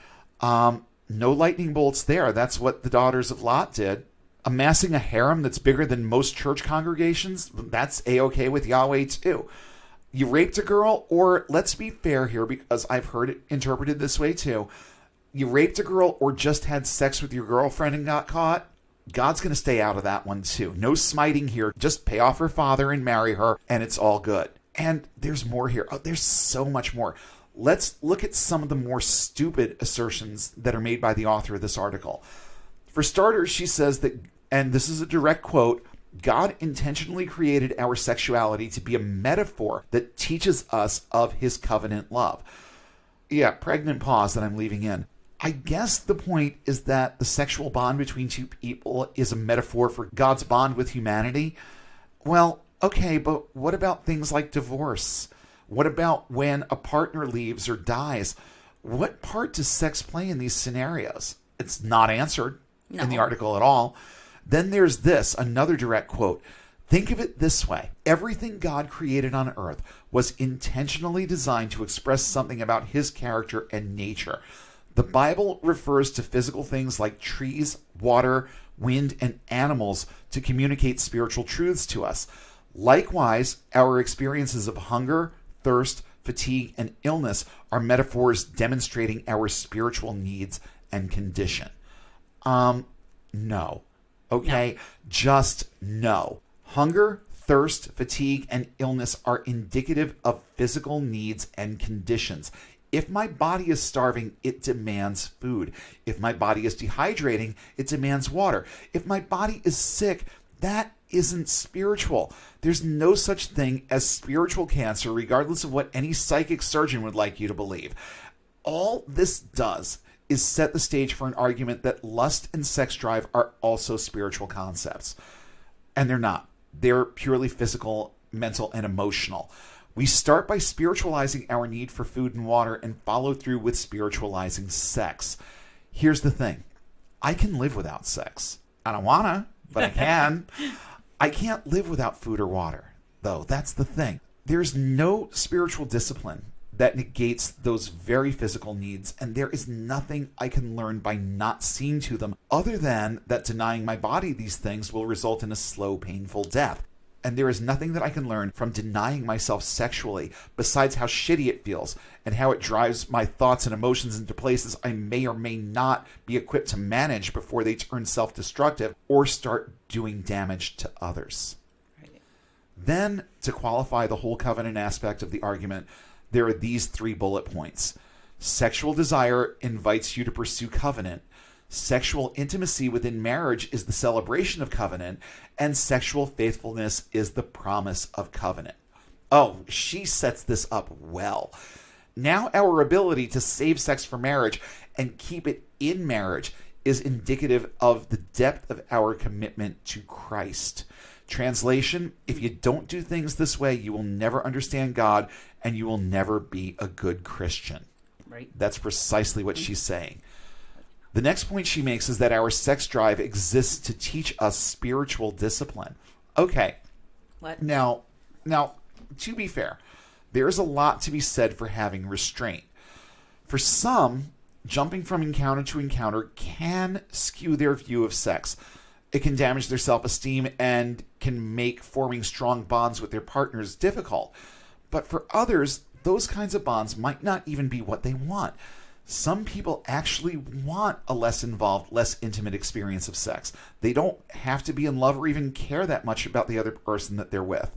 no lightning bolts there. That's what the daughters of Lot did. Amassing a harem that's bigger than most church congregations, that's A-okay with Yahweh too. You raped a girl, or let's be fair here because I've heard it interpreted this way too. You raped a girl or just had sex with your girlfriend and got caught, God's going to stay out of that one too. No smiting here. Just pay off her father and marry her, and it's all good. And there's more here. Oh, there's so much more. Let's look at some of the more stupid assertions that are made by the author of this article. For starters, she says that, and this is a direct quote, God intentionally created our sexuality to be a metaphor that teaches us of his covenant love. Yeah, pregnant pause that I'm leaving in. I guess the point is that the sexual bond between two people is a metaphor for God's bond with humanity. Well, okay, but what about things like divorce? What about when a partner leaves or dies? What part does sex play in these scenarios? It's not answered in the article at all. Then there's this, another direct quote. Think of it this way. Everything God created on earth was intentionally designed to express something about his character and nature. The Bible refers to physical things like trees, water, wind, and animals to communicate spiritual truths to us. Likewise, our experiences of hunger, thirst, fatigue, and illness are metaphors demonstrating our spiritual needs and condition. No. Okay? No. Just no. Hunger, thirst, fatigue, and illness are indicative of physical needs and conditions. If my body is starving, it demands food. If my body is dehydrating, it demands water. If my body is sick, that isn't spiritual. There's no such thing as spiritual cancer, regardless of what any psychic surgeon would like you to believe. All this does is set the stage for an argument that lust and sex drive are also spiritual concepts. And they're not. They're purely physical, mental, and emotional. We start by spiritualizing our need for food and water and follow through with spiritualizing sex. Here's the thing. I can live without sex. I don't want to, but I can. I can't live without food or water, though. That's the thing. There's no spiritual discipline that negates those very physical needs, and there is nothing I can learn by not seeing to them other than that denying my body these things will result in a slow, painful death. And there is nothing that I can learn from denying myself sexually besides how shitty it feels and how it drives my thoughts and emotions into places I may or may not be equipped to manage before they turn self-destructive or start doing damage to others. Right. Then, to qualify the whole covenant aspect of the argument, there are these 3 bullet points. Sexual desire invites you to pursue covenant. Sexual intimacy within marriage is the celebration of covenant, and sexual faithfulness is the promise of covenant. Oh, she sets this up well. Now our ability to save sex for marriage and keep it in marriage is indicative of the depth of our commitment to Christ. Translation, if you don't do things this way, you will never understand God and you will never be a good Christian. Right. That's precisely what she's saying. The next point she makes is that our sex drive exists to teach us spiritual discipline. Okay. What? Now, to be fair, there is a lot to be said for having restraint. For some, jumping from encounter to encounter can skew their view of sex. It can damage their self-esteem and can make forming strong bonds with their partners difficult. But for others, those kinds of bonds might not even be what they want. Some people actually want a less involved, less intimate experience of sex. They don't have to be in love or even care that much about the other person that they're with.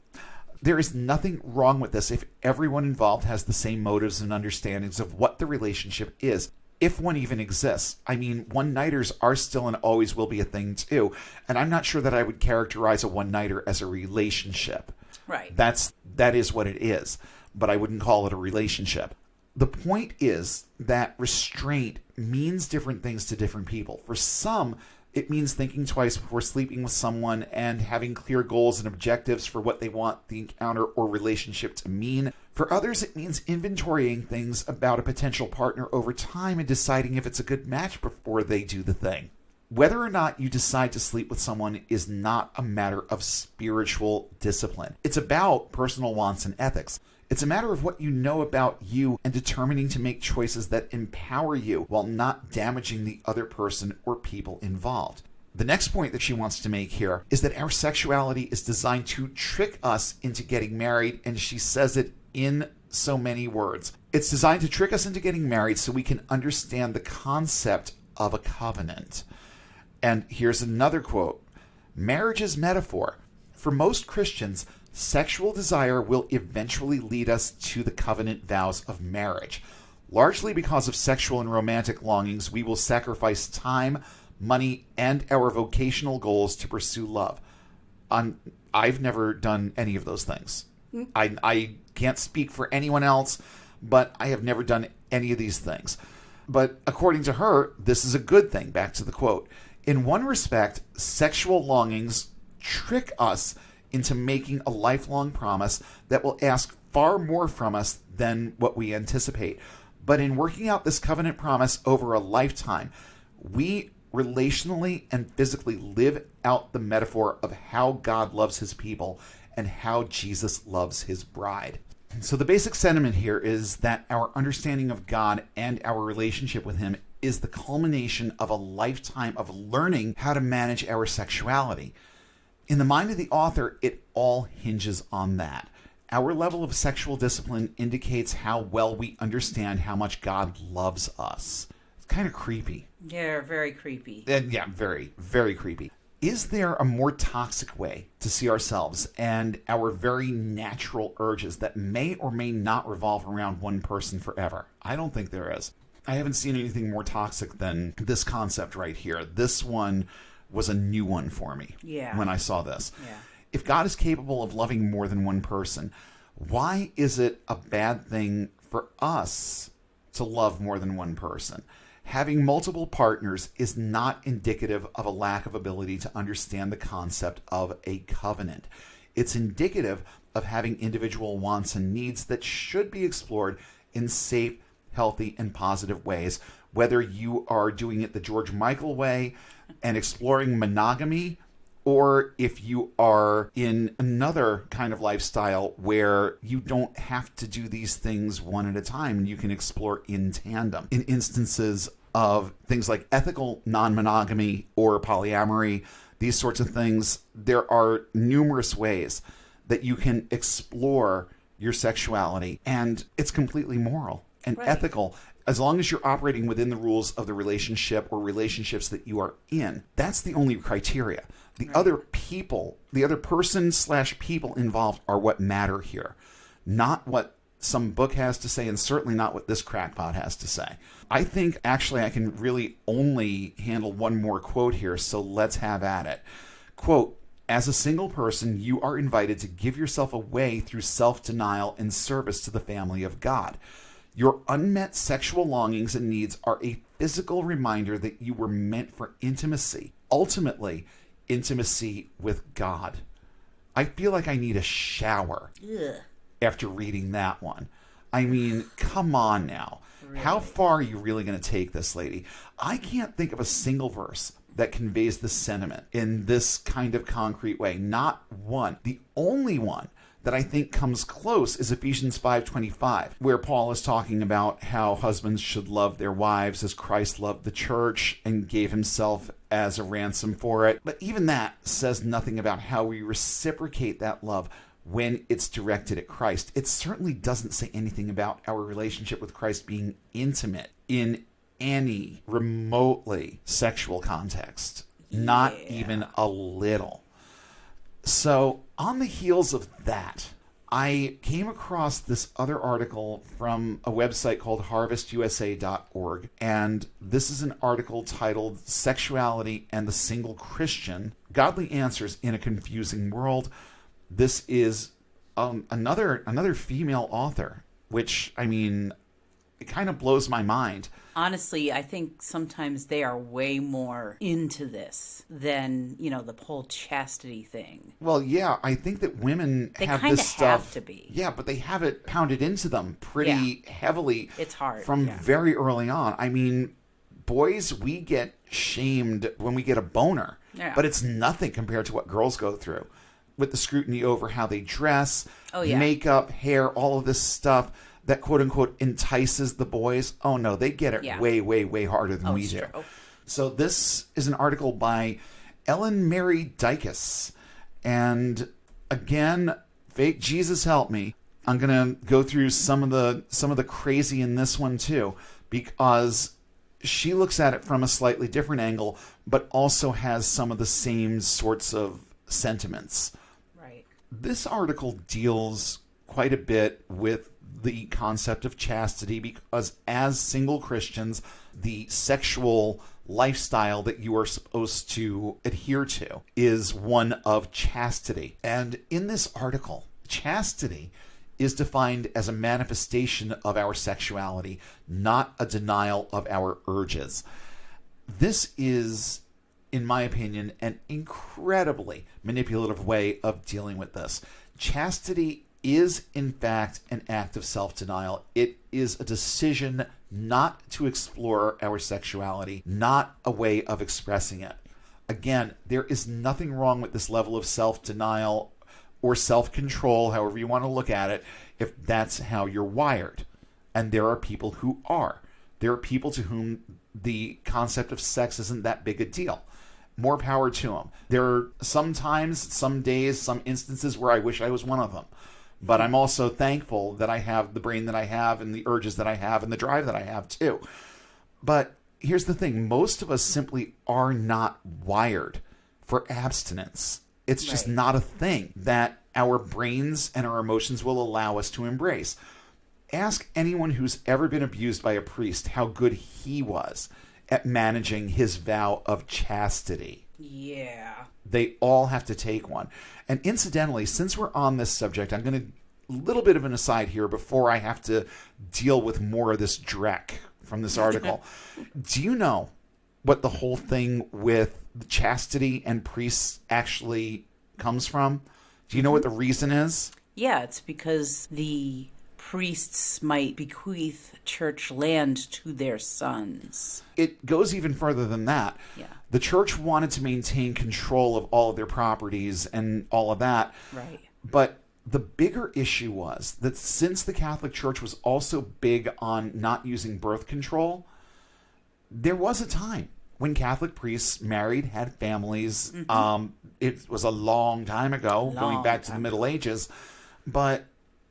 There is nothing wrong with this if everyone involved has the same motives and understandings of what the relationship is, if one even exists. I mean, one-nighters are still and always will be a thing too, and I'm not sure that I would characterize a one-nighter as a relationship. Right. That is what it is, but I wouldn't call it a relationship. The point is that restraint means different things to different people. For some, it means thinking twice before sleeping with someone and having clear goals and objectives for what they want the encounter or relationship to mean. For others, it means inventorying things about a potential partner over time and deciding if it's a good match before they do the thing. Whether or not you decide to sleep with someone is not a matter of spiritual discipline. It's about personal wants and ethics. It's a matter of what you know about you and determining to make choices that empower you while not damaging the other person or people involved. The next point that she wants to make here is that our sexuality is designed to trick us into getting married, and she says it in so many words. It's designed to trick us into getting married so we can understand the concept of a covenant. And here's another quote. Marriage is metaphor. For most Christians, sexual desire will eventually lead us to the covenant vows of marriage. Largely because of sexual and romantic longings, we will sacrifice time, money, and our vocational goals to pursue love. I've never done any of those things. I can't speak for anyone else, but I have never done any of these things. But according to her, this is a good thing. Back to the quote. In one respect, sexual longings trick us into making a lifelong promise that will ask far more from us than what we anticipate. But in working out this covenant promise over a lifetime, we relationally and physically live out the metaphor of how God loves his people and how Jesus loves his bride. So the basic sentiment here is that our understanding of God and our relationship with him is the culmination of a lifetime of learning how to manage our sexuality. In the mind of the author, it all hinges on that. Our level of sexual discipline indicates how well we understand how much God loves us. It's kind of creepy. Yeah, very creepy. And yeah, very, very creepy. Is there a more toxic way to see ourselves and our very natural urges that may or may not revolve around one person forever? I don't think there is. I haven't seen anything more toxic than this concept right here. This one was a new one for me when I saw this. Yeah. If God is capable of loving more than one person, why is it a bad thing for us to love more than one person? Having multiple partners is not indicative of a lack of ability to understand the concept of a covenant. It's indicative of having individual wants and needs that should be explored in safe, healthy, and positive ways, whether you are doing it the George Michael way and exploring monogamy, or if you are in another kind of lifestyle where you don't have to do these things one at a time and you can explore in tandem. In instances of things like ethical non-monogamy or polyamory, these sorts of things, there are numerous ways that you can explore your sexuality, and it's completely moral and ethical as long as you're operating within the rules of the relationship or relationships that you are in. That's the only criteria. The other people, the other person/people involved are what matter here, not what some book has to say, and certainly not what this crackpot has to say. I think actually I can really only handle one more quote here, so let's have at it. Quote, "As a single person, you are invited to give yourself away through self-denial and service to the family of God. Your unmet sexual longings and needs are a physical reminder that you were meant for intimacy, ultimately intimacy with God." I feel like I need a shower after reading that one. I mean, come on now. Really? How far are you really going to take this, lady? I can't think of a single verse that conveys this sentiment in this kind of concrete way. Not one. The only one that I think comes close is Ephesians 5:25, where Paul is talking about how husbands should love their wives as Christ loved the church and gave himself as a ransom for it. But even that says nothing about how we reciprocate that love when it's directed at Christ. It certainly doesn't say anything about our relationship with Christ being intimate in any remotely sexual context. Not even a little. So on the heels of that, I came across this other article from a website called harvestusa.org, and this is an article titled "Sexuality and the Single Christian: Godly Answers in a Confusing World." This is another female author, which, I mean, it kind of blows my mind. Honestly, I think sometimes they are way more into this than, the whole chastity thing. Well, yeah, I think that women have this stuff. They kind of have to be. Yeah, but they have it pounded into them pretty heavily. It's hard. From very early on. I mean, boys, we get shamed when we get a boner. Yeah. But it's nothing compared to what girls go through with the scrutiny over how they dress, makeup, hair, all of this stuff that quote-unquote entices the boys. Oh, no, they get it way, way, way harder than we do. True. So this is an article by Ellen Mary Dykes. And again, fake Jesus help me, I'm going to go through some of the crazy in this one too, because she looks at it from a slightly different angle, but also has some of the same sorts of sentiments. Right. This article deals quite a bit with the concept of chastity, because as single Christians, the sexual lifestyle that you are supposed to adhere to is one of chastity. And in this article, chastity is defined as a manifestation of our sexuality, not a denial of our urges. This is, in my opinion, an incredibly manipulative way of dealing with this. Chastity is, in fact, an act of self-denial. It is a decision not to explore our sexuality, not a way of expressing it. Again, there is nothing wrong with this level of self-denial or self-control, however you want to look at it, if that's how you're wired. And there are people who are. There are people to whom the concept of sex isn't that big a deal. More power to them. There are some times, some days, some instances where I wish I was one of them. But I'm also thankful that I have the brain that I have and the urges that I have and the drive that I have too. But here's the thing. Most of us simply are not wired for abstinence. It's just not a thing that our brains and our emotions will allow us to embrace. Ask anyone who's ever been abused by a priest how good he was at managing his vow of chastity. Yeah. They all have to take one. And incidentally, since we're on this subject, I'm going to a little bit of an aside here before I have to deal with more of this dreck from this article. Do you know what the whole thing with chastity and priests actually comes from? Do you know what the reason is? Yeah, it's because the priests might bequeath church land to their sons. It goes even further than that. Yeah. The church wanted to maintain control of all of their properties and all of that. Right. But the bigger issue was that since the Catholic Church was also big on not using birth control, there was a time when Catholic priests married, had families. It was a long time ago, going back to the Middle Ages. But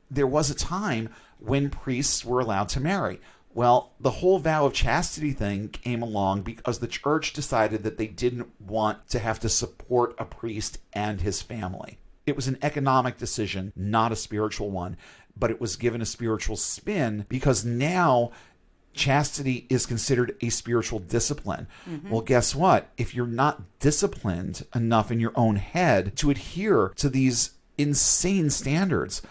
there was a time when priests were allowed to marry. Well, the whole vow of chastity thing came along because the church decided that they didn't want to have to support a priest and his family. It was an economic decision, not a spiritual one, but it was given a spiritual spin because now chastity is considered a spiritual discipline. Well, guess what? If you're not disciplined enough in your own head to adhere to these insane standards,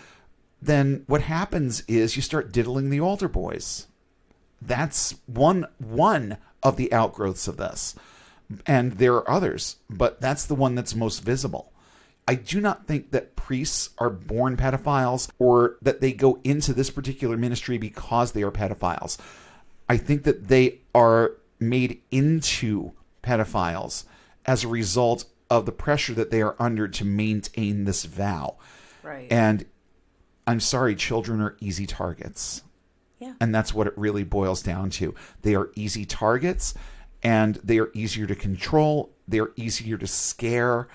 then what happens is you start diddling the altar boys. That's one of the outgrowths of this. And there are others, but that's the one that's most visible. I do not think that priests are born pedophiles or that they go into this particular ministry because they are pedophiles. I think that they are made into pedophiles as a result of the pressure that they are under to maintain this vow. Right. And I'm sorry, children are easy targets. Yeah. And that's what it really boils down to. They are easy targets, and they are easier to control. They're easier to scare.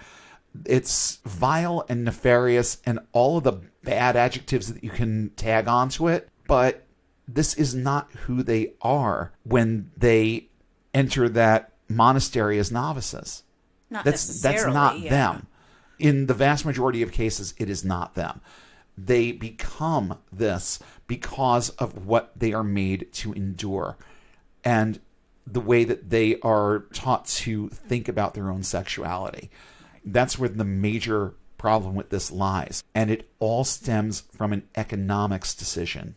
It's vile and nefarious and all of the bad adjectives that you can tag onto it. But this is not who they are when they enter that monastery as novices. That's not them. In the vast majority of cases, it is not them. They become this because of what they are made to endure and the way that they are taught to think about their own sexuality. That's where the major problem with this lies. And it all stems from an economics decision,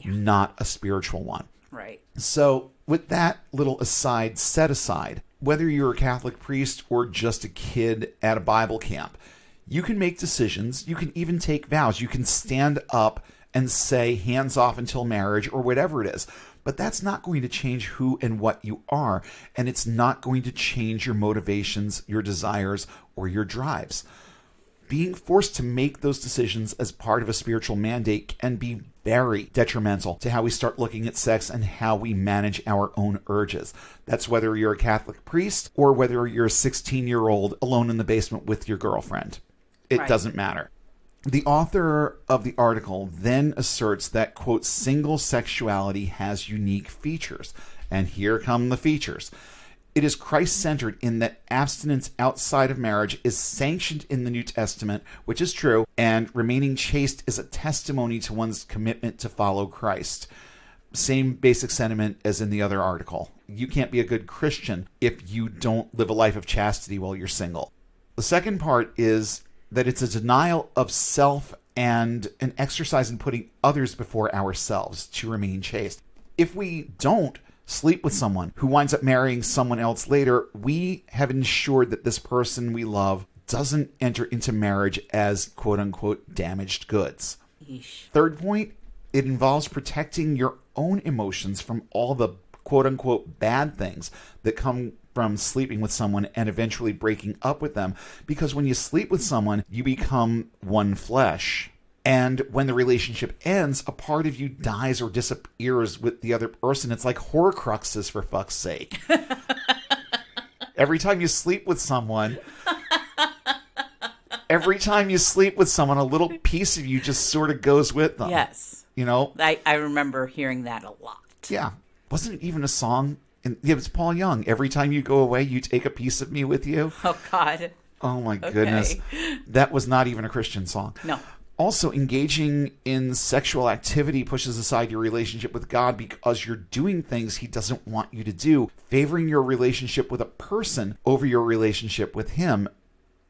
not a spiritual one. Right. So with that little aside set aside, whether you're a Catholic priest or just a kid at a Bible camp, you can make decisions. You can even take vows. You can stand up and say hands off until marriage or whatever it is. But that's not going to change who and what you are. And it's not going to change your motivations, your desires, or your drives. Being forced to make those decisions as part of a spiritual mandate can be very detrimental to how we start looking at sex and how we manage our own urges. That's whether you're a Catholic priest or whether you're a 16-year-old alone in the basement with your girlfriend. It doesn't matter. The author of the article then asserts that, quote, single sexuality has unique features. And here come the features. It is Christ-centered in that abstinence outside of marriage is sanctioned in the New Testament, which is true, and remaining chaste is a testimony to one's commitment to follow Christ. Same basic sentiment as in the other article. You can't be a good Christian if you don't live a life of chastity while you're single. The second part is that it's a denial of self and an exercise in putting others before ourselves to remain chaste. If we don't sleep with someone who winds up marrying someone else later, we have ensured that this person we love doesn't enter into marriage as quote-unquote damaged goods. Yeesh. Third point, it involves protecting your own emotions from all the quote-unquote bad things that come from sleeping with someone and eventually breaking up with them. Because when you sleep with someone, you become one flesh. And when the relationship ends, a part of you dies or disappears with the other person. It's like Horcruxes, for fuck's sake. Every time you sleep with someone, a little piece of you just sort of goes with them. Yes. You know? I remember hearing that a lot. Yeah. Wasn't it even a song? It was Paul Young. Every time you go away, you take a piece of me with you. Oh, God. Oh, my goodness. That was not even a Christian song. No. Also, engaging in sexual activity pushes aside your relationship with God because you're doing things he doesn't want you to do, favoring your relationship with a person over your relationship with him.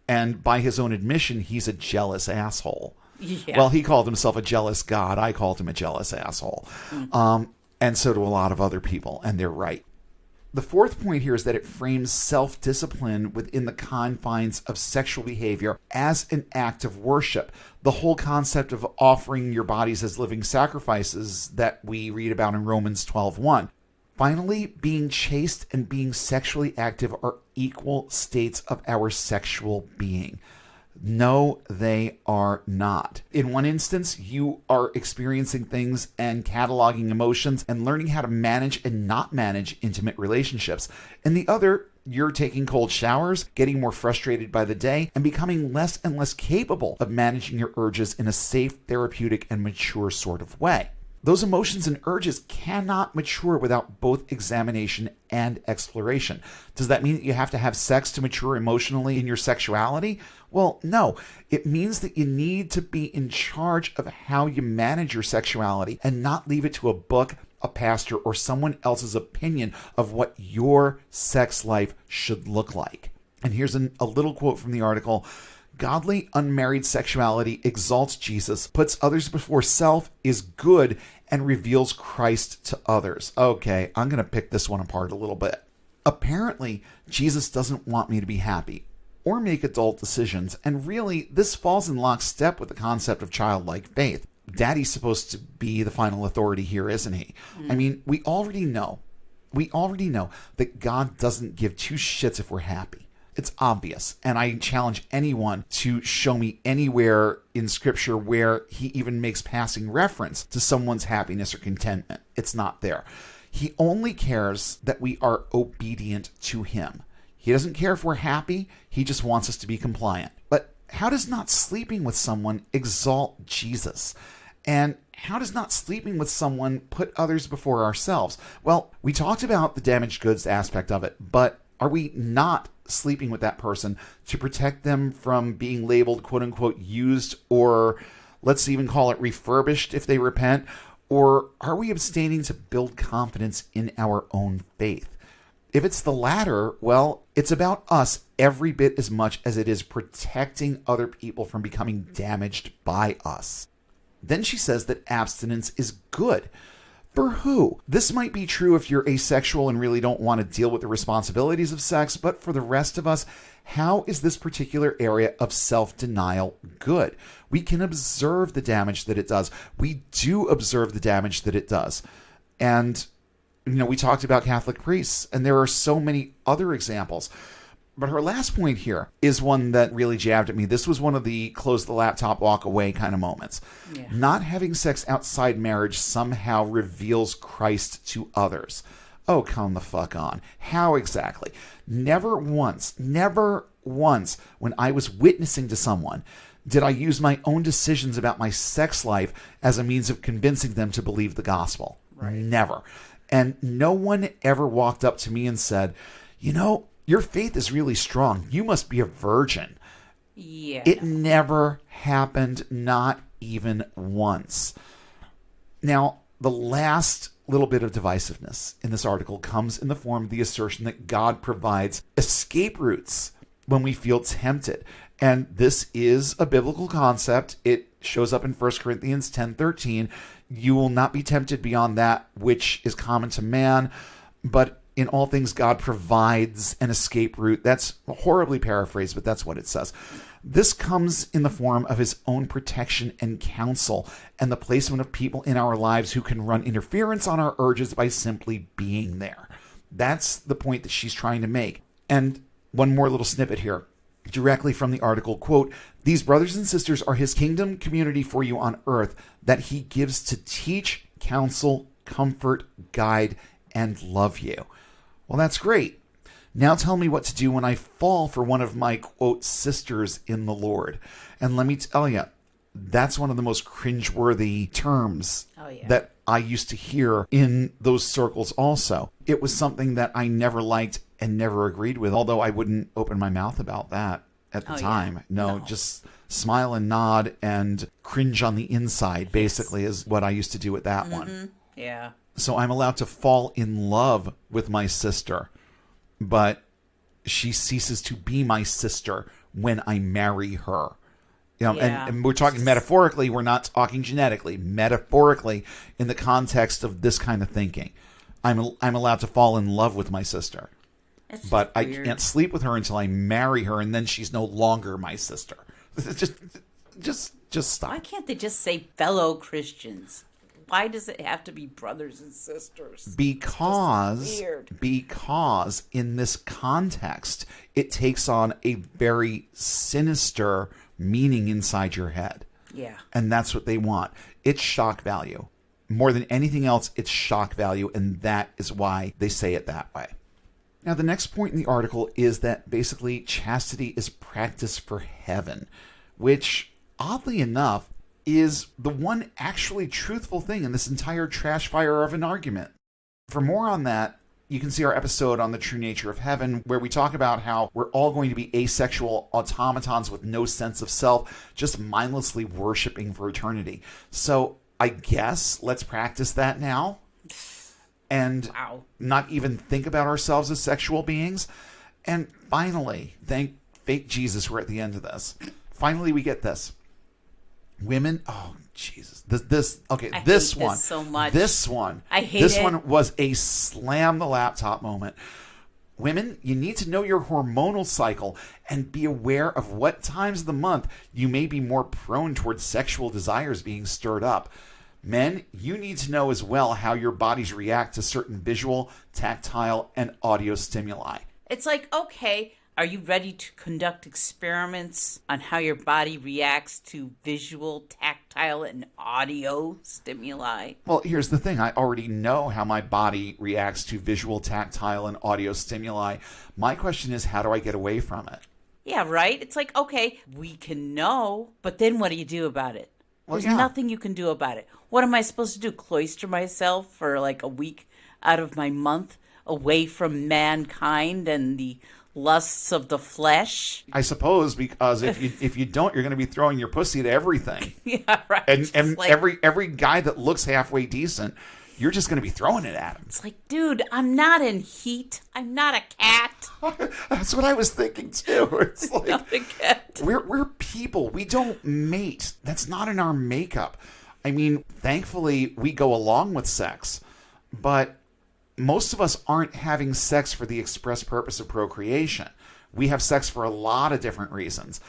And by his own admission, he's a jealous asshole. Yeah. Well, he called himself a jealous God. I called him a jealous asshole. And so do a lot of other people, and they're right. The fourth point here is that it frames self-discipline within the confines of sexual behavior as an act of worship. The whole concept of offering your bodies as living sacrifices that we read about in Romans 12:1. Finally, being chaste and being sexually active are equal states of our sexual being. No, they are not. In one instance, you are experiencing things and cataloging emotions and learning how to manage and not manage intimate relationships. In the other, you're taking cold showers, getting more frustrated by the day, and becoming less and less capable of managing your urges in a safe, therapeutic, and mature sort of way. Those emotions and urges cannot mature without both examination and exploration. Does that mean that you have to have sex to mature emotionally in your sexuality? Well, no. It means that you need to be in charge of how you manage your sexuality and not leave it to a book, a pastor, or someone else's opinion of what your sex life should look like. And here's a little quote from the article. Godly unmarried sexuality exalts Jesus, puts others before self, is good, and reveals Christ to others. Okay, I'm going to pick this one apart a little bit. Apparently, Jesus doesn't want me to be happy or make adult decisions, and really, this falls in lockstep with the concept of childlike faith. Daddy's supposed to be the final authority here, isn't he? I mean, we already know that God doesn't give two shits if we're happy. It's obvious, and I challenge anyone to show me anywhere in Scripture where he even makes passing reference to someone's happiness or contentment. It's not there. He only cares that we are obedient to him. He doesn't care if we're happy. He just wants us to be compliant. But how does not sleeping with someone exalt Jesus? And how does not sleeping with someone put others before ourselves? Well, we talked about the damaged goods aspect of it, but are we not sleeping with that person to protect them from being labeled quote-unquote used, or let's even call it refurbished if they repent? Or are we abstaining to build confidence in our own faith? If it's the latter, well, it's about us every bit as much as it is protecting other people from becoming damaged by us. Then she says that abstinence is good. For who? This might be true if you're asexual and really don't want to deal with the responsibilities of sex, but for the rest of us, how is this particular area of self-denial good? We can observe the damage that it does. We do observe the damage that it does. And, we talked about Catholic priests, and there are so many other examples. But her last point here is one that really jabbed at me. This was one of the close the laptop, walk away kind of moments. Yeah. Not having sex outside marriage somehow reveals Christ to others. Oh, come the fuck on. How exactly? Never once when I was witnessing to someone did I use my own decisions about my sex life as a means of convincing them to believe the gospel. Right. Never. And no one ever walked up to me and said, your faith is really strong. You must be a virgin. Yeah. It never happened, not even once. Now, the last little bit of divisiveness in this article comes in the form of the assertion that God provides escape routes when we feel tempted. And this is a biblical concept. It shows up in 1 Corinthians 10:13. You will not be tempted beyond that which is common to man, but in all things God provides an escape route. That's horribly paraphrased, but that's what it says. This comes in the form of his own protection and counsel, and the placement of people in our lives who can run interference on our urges by simply being there. That's the point that she's trying to make. And one more little snippet here, directly from the article, quote, "These brothers and sisters are his kingdom community for you on earth that he gives to teach, counsel, comfort, guide, and love you." Well, that's great. Now tell me what to do when I fall for one of my, quote, sisters in the Lord. And let me tell you, that's one of the most cringeworthy terms that I used to hear in those circles also. It was something that I never liked and never agreed with, although I wouldn't open my mouth about that at the time. No, just smile and nod and cringe on the inside, basically, is what I used to do with that one. Yeah. So I'm allowed to fall in love with my sister, but she ceases to be my sister when I marry her. You know, and we're talking metaphorically, we're not talking genetically. Metaphorically, in the context of this kind of thinking, I'm allowed to fall in love with my sister, but I can't sleep with her until I marry her, and then she's no longer my sister. Just stop. Why can't they just say fellow Christians? Why does it have to be brothers and sisters? Because in this context, it takes on a very sinister meaning inside your head. Yeah. And that's what they want. It's shock value. More than anything else, it's shock value, and that is why they say it that way. Now, the next point in the article is that basically chastity is practice for heaven, which, oddly enough, is the one actually truthful thing in this entire trash fire of an argument. For more on that, you can see our episode on the true nature of heaven, where we talk about how we're all going to be asexual automatons with no sense of self, just mindlessly worshiping for eternity. So I guess let's practice that now and not even think about ourselves as sexual beings. And finally, thank fake Jesus, we're at the end of this. Finally, we get this. Women, oh Jesus, this one so much. This one, I hate this it. one was a slam the laptop moment. Women, you need to know your hormonal cycle and be aware of what times of the month you may be more prone towards sexual desires being stirred up. Men, you need to know as well how your bodies react to certain visual, tactile, and audio stimuli. It's like, okay, are you ready to conduct experiments on how your body reacts to visual, tactile, and audio stimuli? Well, here's the thing. I already know how my body reacts to visual, tactile, and audio stimuli. My question is, how do I get away from it? Yeah, right? It's like, okay, we can know, but then what do you do about it? Well, There's nothing you can do about it. What am I supposed to do? Cloister myself for like a week out of my month away from mankind and the lusts of the flesh? I suppose, because if you don't, you're going to be throwing your pussy to everything. Yeah, right. And like, every guy that looks halfway decent, you're just going to be throwing it at him. It's like, dude, I'm not in heat. I'm not a cat. That's what I was thinking too. It's like, not a cat. We're people. We don't mate. That's not in our makeup. I mean, thankfully, we go along with sex, but most of us aren't having sex for the express purpose of procreation. We have sex for a lot of different reasons.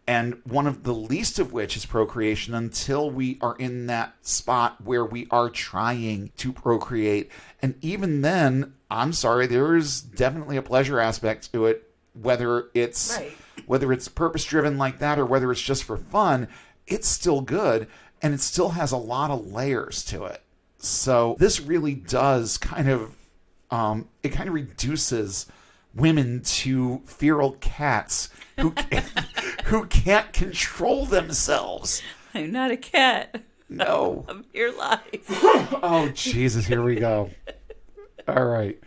And one of the least of which is procreation, until we are in that spot where we are trying to procreate. And even then, I'm sorry, there's definitely a pleasure aspect to it, whether it's purpose-driven like that or whether it's just for fun. It's still good, and it still has a lot of layers to it. So this really does kind of reduces women to feral cats who can't control themselves. I'm not a cat. No. I'm here live. Oh, Jesus, here we go. All right.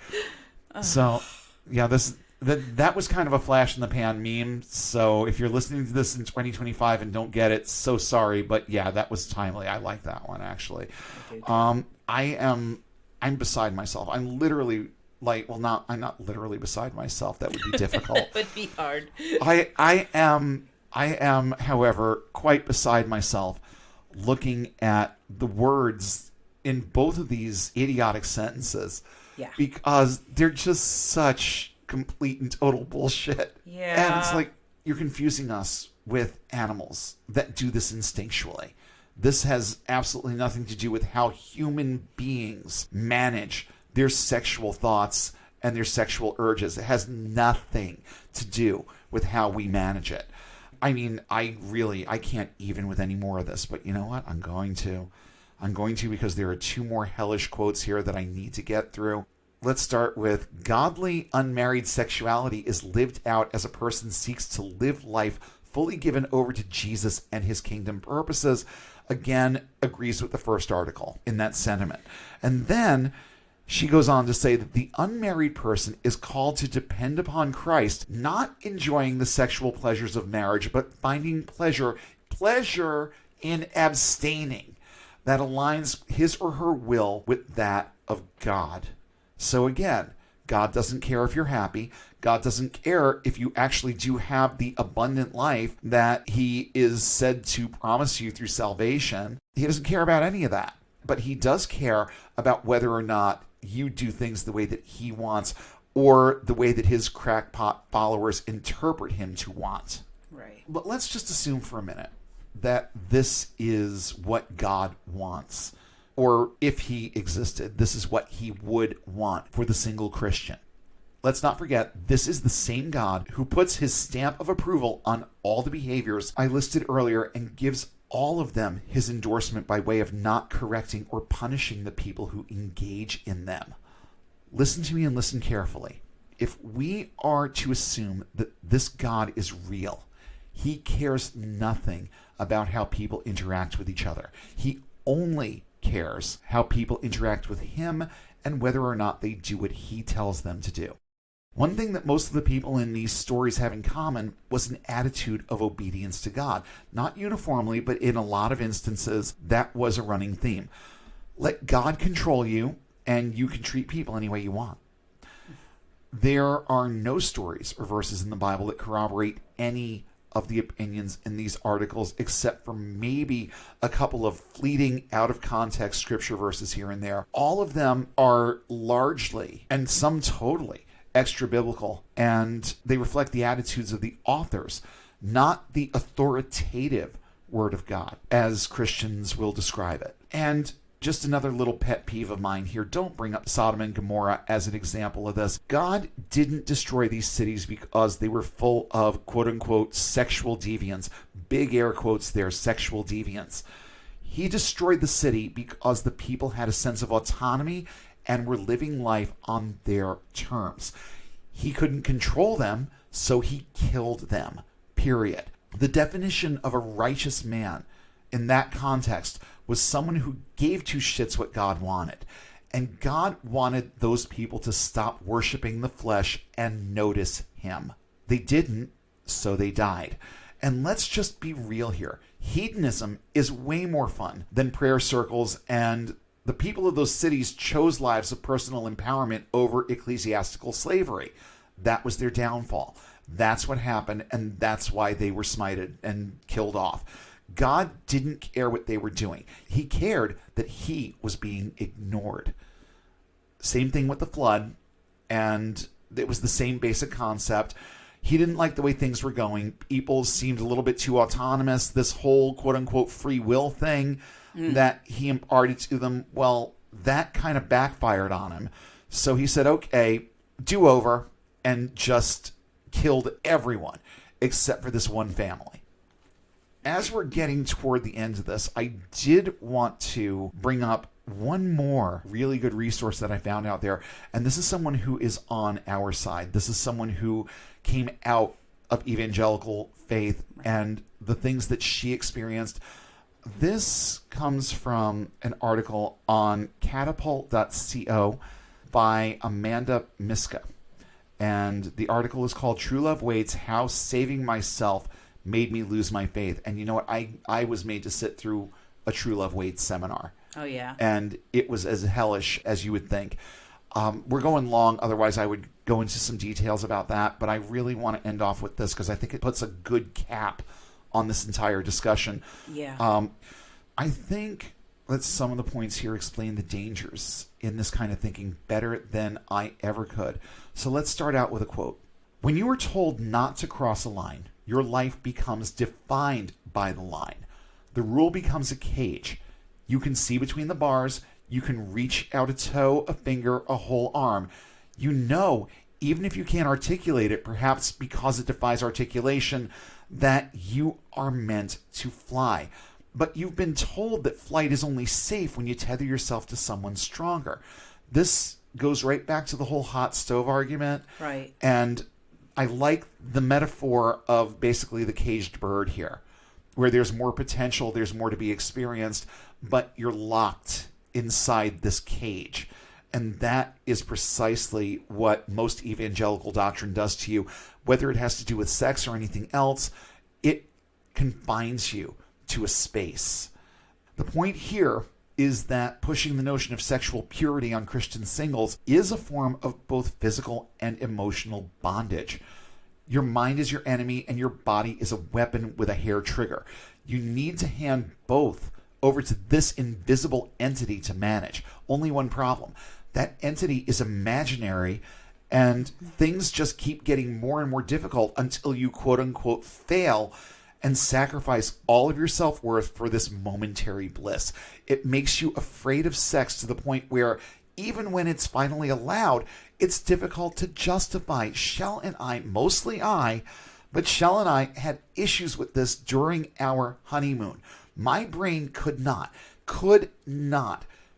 So, yeah, that was kind of a flash in the pan meme. So if you're listening to this in 2025 and don't get it, so sorry. But yeah, that was timely. I like that one, actually. I'm beside myself. I'm literally I'm not literally beside myself. That would be difficult. It would be hard. I am, however, quite beside myself looking at the words in both of these idiotic sentences. Yeah. Because they're just such complete and total bullshit. Yeah. And it's like, you're confusing us with animals that do this instinctually. This has absolutely nothing to do with how human beings manage their sexual thoughts and their sexual urges. It has nothing to do with how we manage it. I mean, I can't even with any more of this, but you know what? I'm going to because there are two more hellish quotes here that I need to get through. Let's start with, godly unmarried sexuality is lived out as a person seeks to live life fully given over to Jesus and his kingdom purposes. Again, agrees with the first article in that sentiment. And then she goes on to say that the unmarried person is called to depend upon Christ, not enjoying the sexual pleasures of marriage, but finding pleasure in abstaining that aligns his or her will with that of God. So again, God doesn't care if you're happy. God doesn't care if you actually do have the abundant life that he is said to promise you through salvation. He doesn't care about any of that. But he does care about whether or not you do things the way that he wants or the way that his crackpot followers interpret him to want. Right. But let's just assume for a minute that this is what God wants. Or if he existed, this is what he would want for the single Christian. Let's not forget, this is the same God who puts his stamp of approval on all the behaviors I listed earlier and gives all of them his endorsement by way of not correcting or punishing the people who engage in them. Listen to me and listen carefully. If we are to assume that this God is real, he cares nothing about how people interact with each other. He only cares how people interact with him and whether or not they do what he tells them to do. One thing that most of the people in these stories have in common was an attitude of obedience to God. Not uniformly, but in a lot of instances, that was a running theme. Let God control you, and you can treat people any way you want. There are no stories or verses in the Bible that corroborate any of the opinions in these articles, except for maybe a couple of fleeting out of context scripture verses here and there. All of them are largely, and some totally, extra biblical, and they reflect the attitudes of the authors, not the authoritative word of God, as Christians will describe it. And just another little pet peeve of mine here, don't bring up Sodom and Gomorrah as an example of this. God didn't destroy these cities because they were full of quote-unquote sexual deviants. Big air quotes there, sexual deviants. He destroyed the city because the people had a sense of autonomy and were living life on their terms. He couldn't control them, so he killed them, period. The definition of a righteous man in that context was someone who gave two shits what God wanted. And God wanted those people to stop worshiping the flesh and notice him. They didn't, so they died. And let's just be real here. Hedonism is way more fun than prayer circles, and the people of those cities chose lives of personal empowerment over ecclesiastical slavery. That was their downfall. That's what happened, and that's why they were smited and killed off. God didn't care what they were doing. He cared that he was being ignored. Same thing with the flood, and it was the same basic concept. He didn't like the way things were going. People seemed a little bit too autonomous. This whole quote-unquote free will thing that he imparted to them, well, that kind of backfired on him. So he said, okay, do over, and just killed everyone except for this one family. As we're getting toward the end of this, I did want to bring up one more really good resource that I found out there. And this is someone who is on our side. This is someone who came out of evangelical faith and the things that she experienced. This comes from an article on catapult.co by Amanda Miska. And the article is called True Love Waits, How Saving Myself Made Me Lose My Faith. And you know what? I was made to sit through a True Love Waits seminar. Oh, yeah. And it was as hellish as you would think. We're going long. Otherwise, I would go into some details about that. But I really want to end off with this because I think it puts a good cap on this entire discussion. Yeah. I think that some of the points here explain the dangers in this kind of thinking better than I ever could. So let's start out with a quote. When you are told not to cross a line, your life becomes defined by the line. The rule becomes a cage. You can see between the bars. You can reach out a toe, a finger, a whole arm. You know, even if you can't articulate it, perhaps because it defies articulation, that you are meant to fly. But you've been told that flight is only safe when you tether yourself to someone stronger. This goes right back to the whole hot stove argument. Right. And I like the metaphor of basically the caged bird here, where there's more potential, there's more to be experienced, but you're locked inside this cage. And that is precisely what most evangelical doctrine does to you. Whether it has to do with sex or anything else, it confines you to a space. The point here is that pushing the notion of sexual purity on Christian singles is a form of both physical and emotional bondage. Your mind is your enemy and your body is a weapon with a hair trigger. You need to hand both over to this invisible entity to manage. Only one problem. That entity is imaginary, and things just keep getting more and more difficult until you quote-unquote fail and sacrifice all of your self-worth for this momentary bliss. It makes you afraid of sex to the point where even when it's finally allowed, it's difficult to justify. Shell and I, mostly I, but Shell and I had issues with this during our honeymoon. My brain could not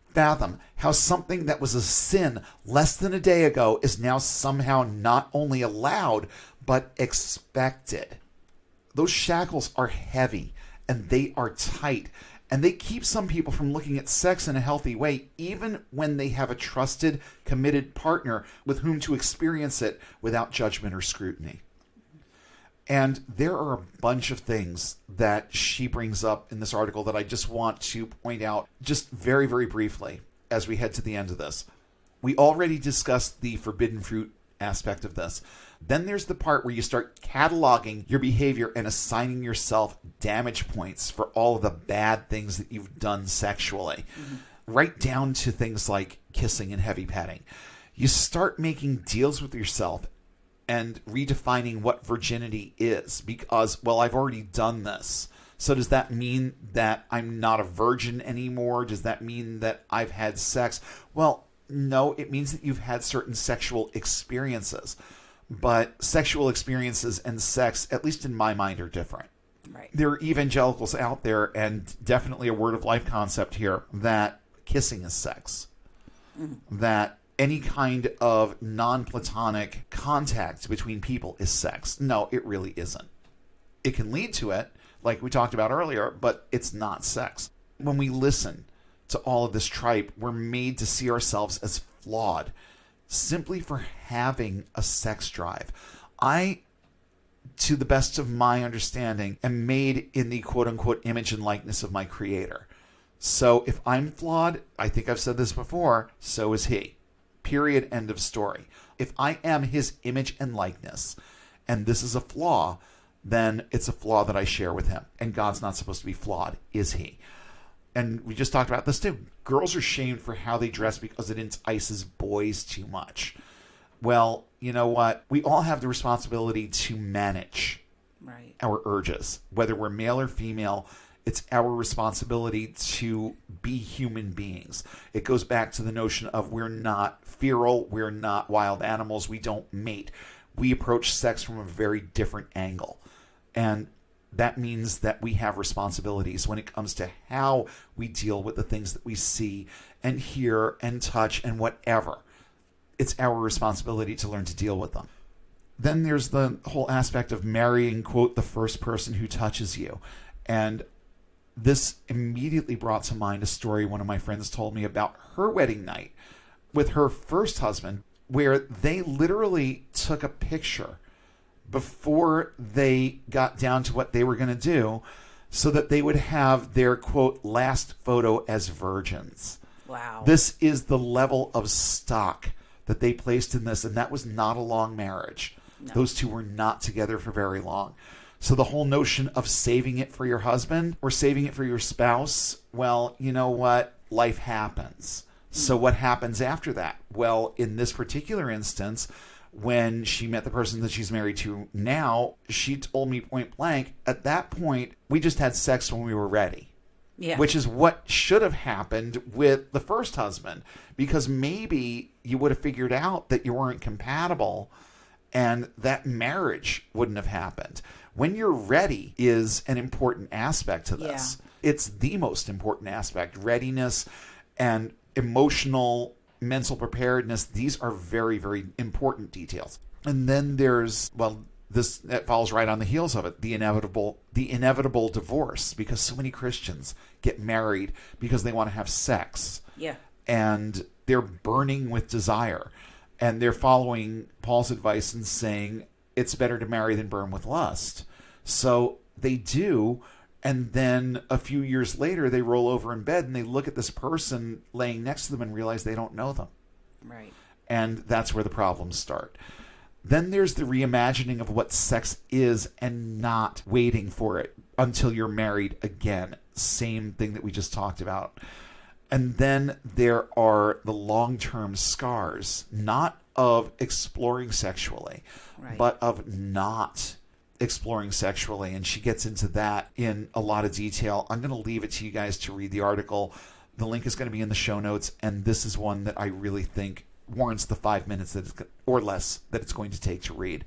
fathom how something that was a sin less than a day ago is now somehow not only allowed, but expected. Those shackles are heavy and they are tight, and they keep some people from looking at sex in a healthy way, even when they have a trusted, committed partner with whom to experience it without judgment or scrutiny. And there are a bunch of things that she brings up in this article that I just want to point out just very, very briefly as we head to the end of this. We already discussed the forbidden fruit aspect of this. Then there's the part where you start cataloging your behavior and assigning yourself damage points for all of the bad things that you've done sexually, right down to things like kissing and heavy petting. You start making deals with yourself and redefining what virginity is because, well, I've already done this. So does that mean that I'm not a virgin anymore? Does that mean that I've had sex? Well, no, it means that you've had certain sexual experiences. But sexual experiences and sex, at least in my mind, are different. Right. There are evangelicals out there, and definitely a word of life concept here, that kissing is sex. That any kind of non-platonic contact between people is sex. No, it really isn't. It can lead to it, like we talked about earlier, but it's not sex. When we listen to all of this tripe, we're made to see ourselves as flawed simply for having a sex drive. I, to the best of my understanding, am made in the quote-unquote image and likeness of my creator. So if I'm flawed, I think I've said this before, so is he. Period. End of story. If I am his image and likeness, and this is a flaw, then it's a flaw that I share with him. And God's not supposed to be flawed, is he? And we just talked about this too. Girls are shamed for how they dress because it entices boys too much. Well, you know what? We all have the responsibility to manage our urges. Whether we're male or female, it's our responsibility to be human beings. It goes back to the notion of we're not feral, we're not wild animals, we don't mate. We approach sex from a very different angle. And that means that we have responsibilities when it comes to how we deal with the things that we see and hear and touch and whatever. It's our responsibility to learn to deal with them. Then there's the whole aspect of marrying, quote, the first person who touches you. And this immediately brought to mind a story one of my friends told me about her wedding night with her first husband, where they literally took a picture before they got down to what they were going to do so that they would have their, quote, last photo as virgins. Wow. This is the level of stock that they placed in this, and that was not a long marriage. No. Those two were not together for very long. So the whole notion of saving it for your husband or saving it for your spouse, well, you know what? Life happens. So what happens after that? Well, in this particular instance, when she met the person that she's married to now, she told me point blank, at that point, we just had sex when we were ready. Yeah. Which is what should have happened with the first husband, because maybe you would have figured out that you weren't compatible and that marriage wouldn't have happened. When you're ready is an important aspect to this. Yeah. It's the most important aspect. Readiness and emotional, mental preparedness, these are very, very important details. And then there's, well, that falls right on the heels of it, the inevitable divorce, because so many Christians get married because they want to have sex. Yeah. And they're burning with desire. And they're following Paul's advice and saying it's better to marry than burn with lust. So they do. And then a few years later, they roll over in bed and they look at this person laying next to them and realize they don't know them. Right. And that's where the problems start. Then there's the reimagining of what sex is and not waiting for it until you're married again. Same thing that we just talked about. And then there are the long-term scars, not of exploring sexually, Right. but of not exploring sexually. And she gets into that in a lot of detail. I'm going to leave it to you guys to read the article. The link is going to be in the show notes. And this is one that I really think warrants the 5 minutes or less that it's going to take to read.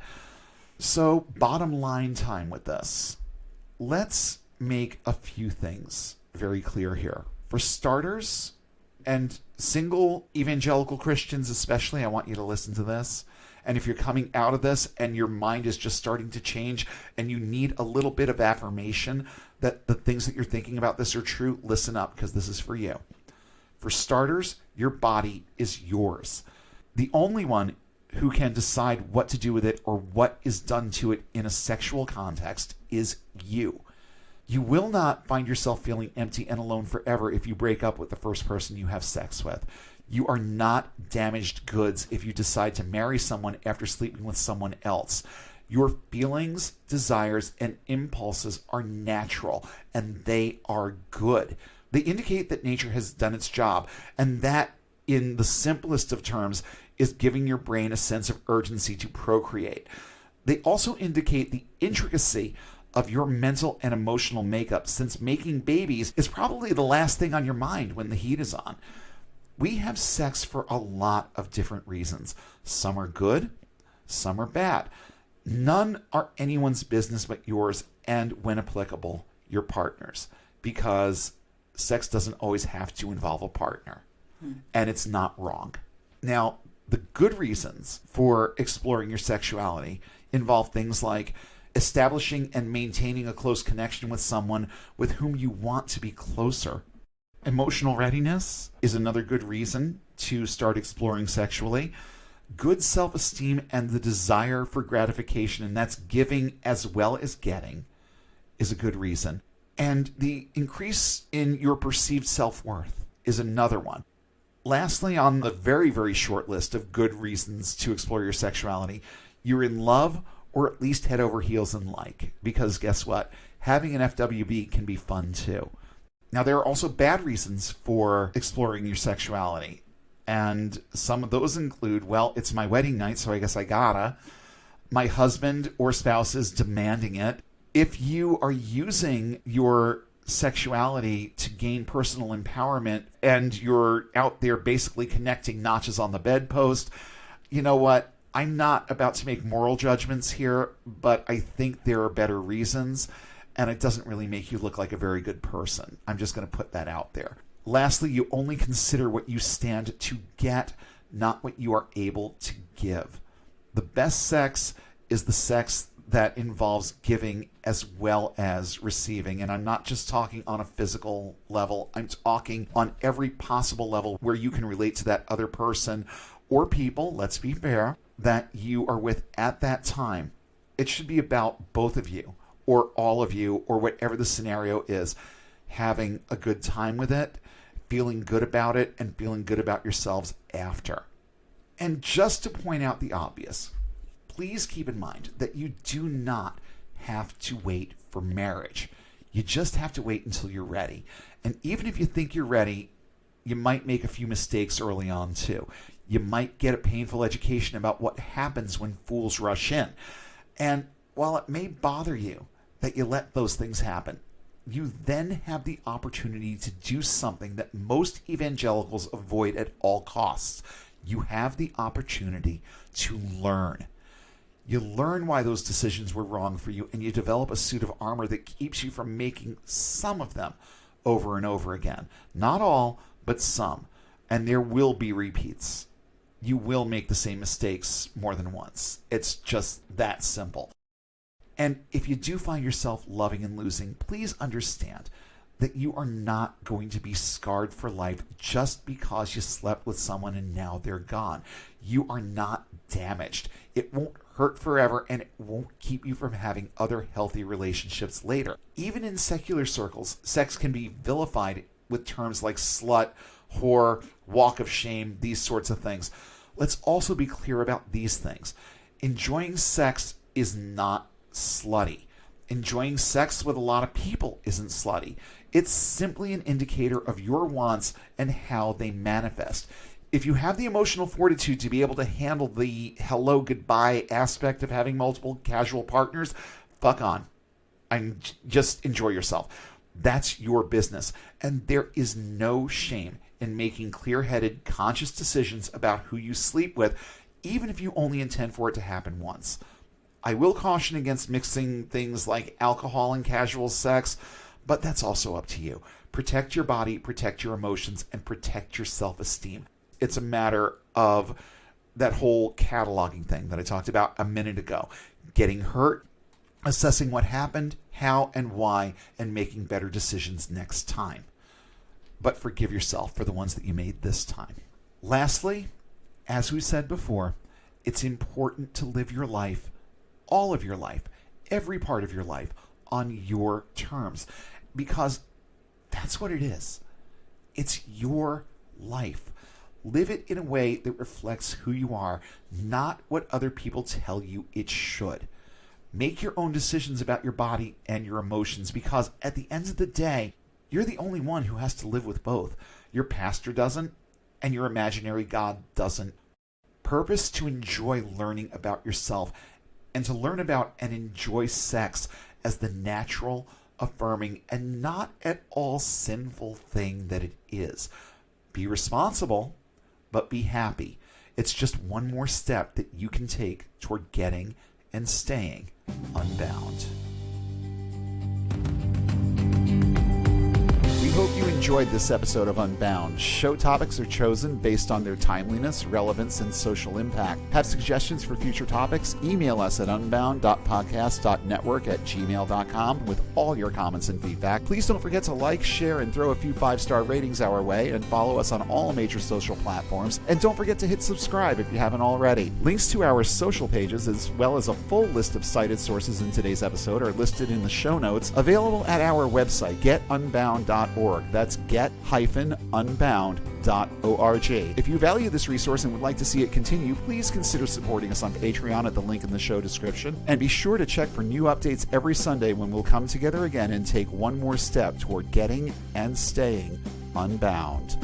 So bottom line time with this. Let's make a few things very clear here. For starters, and single evangelical Christians especially, I want you to listen to this. And if you're coming out of this and your mind is just starting to change and you need a little bit of affirmation that the things that you're thinking about this are true, listen up, because this is for you. For starters, your body is yours. The only one who can decide what to do with it or what is done to it in a sexual context is you. You will not find yourself feeling empty and alone forever if you break up with the first person you have sex with. You are not damaged goods if you decide to marry someone after sleeping with someone else. Your feelings, desires, and impulses are natural, and they are good. They indicate that nature has done its job, and that, in the simplest of terms, is giving your brain a sense of urgency to procreate. They also indicate the intricacy of your mental and emotional makeup, since making babies is probably the last thing on your mind when the heat is on. We have sex for a lot of different reasons. Some are good, some are bad. None are anyone's business but yours, and when applicable, your partner's, because sex doesn't always have to involve a partner, and it's not wrong. Now, the good reasons for exploring your sexuality involve things like establishing and maintaining a close connection with someone with whom you want to be closer. Emotional readiness is another good reason to start exploring sexually. Good self-esteem and the desire for gratification, and that's giving as well as getting, is a good reason. And the increase in your perceived self-worth is another one. Lastly, on the very, very short list of good reasons to explore your sexuality, you're in love or at least head over heels in like. Because guess what? Having an FWB can be fun too. Now, there are also bad reasons for exploring your sexuality. And some of those include, well, it's my wedding night, so I guess I gotta. My husband or spouse is demanding it. If you are using your sexuality to gain personal empowerment and you're out there basically connecting notches on the bedpost, you know what? I'm not about to make moral judgments here, but I think there are better reasons, and it doesn't really make you look like a very good person. I'm just going to put that out there. Lastly, you only consider what you stand to get, not what you are able to give. The best sex is the sex that involves giving as well as receiving. And I'm not just talking on a physical level. I'm talking on every possible level where you can relate to that other person or people, let's be fair, that you are with at that time. It should be about both of you or all of you or whatever the scenario is, having a good time with it, feeling good about it, and feeling good about yourselves after. And just to point out the obvious, please keep in mind that you do not have to wait for marriage. You just have to wait until you're ready. And even if you think you're ready, you might make a few mistakes early on too. You might get a painful education about what happens when fools rush in. And while it may bother you that you let those things happen, you then have the opportunity to do something that most evangelicals avoid at all costs. You have the opportunity to learn. You learn why those decisions were wrong for you, and you develop a suit of armor that keeps you from making some of them over and over again. Not all, but some. And there will be repeats. You will make the same mistakes more than once. It's just that simple. And if you do find yourself loving and losing, please understand that you are not going to be scarred for life just because you slept with someone and now they're gone. You are not damaged. It won't hurt forever, and it won't keep you from having other healthy relationships later. Even in secular circles, sex can be vilified with terms like slut, whore, walk of shame, these sorts of things. Let's also be clear about these things. Enjoying sex is not slutty. Enjoying sex with a lot of people isn't slutty. It's simply an indicator of your wants and how they manifest. If you have the emotional fortitude to be able to handle the hello goodbye aspect of having multiple casual partners, fuck on. Just enjoy yourself. That's your business. And there is no shame in making clear-headed, conscious decisions about who you sleep with, even if you only intend for it to happen once. I will caution against mixing things like alcohol and casual sex, but that's also up to you. Protect your body, protect your emotions, and protect your self-esteem. It's a matter of that whole cataloging thing that I talked about a minute ago. Getting hurt, assessing what happened, how and why, and making better decisions next time. But forgive yourself for the ones that you made this time. Lastly, as we said before, it's important to live your life, all of your life, every part of your life, on your terms. Because that's what it is. It's your life. Live it in a way that reflects who you are, not what other people tell you it should. Make your own decisions about your body and your emotions, because at the end of the day, you're the only one who has to live with both. Your pastor doesn't, and your imaginary God doesn't. Purpose to enjoy learning about yourself and to learn about and enjoy sex as the natural, affirming, and not at all sinful thing that it is. Be responsible, but be happy. It's just one more step that you can take toward getting and staying unbound. We hope you enjoyed this episode of Unbound. Show topics are chosen based on their timeliness, relevance, and social impact. Have suggestions for future topics? Email us at unbound.podcast.network@gmail.com with all your comments and feedback. Please don't forget to like, share, and throw a few 5-star ratings our way, and follow us on all major social platforms. And don't forget to hit subscribe if you haven't already. Links to our social pages, as well as a full list of cited sources in today's episode, are listed in the show notes, available at our website, getunbound.org. That's get-unbound.org. If you value this resource and would like to see it continue, please consider supporting us on Patreon at the link in the show description. And be sure to check for new updates every Sunday when we'll come together again and take one more step toward getting and staying unbound.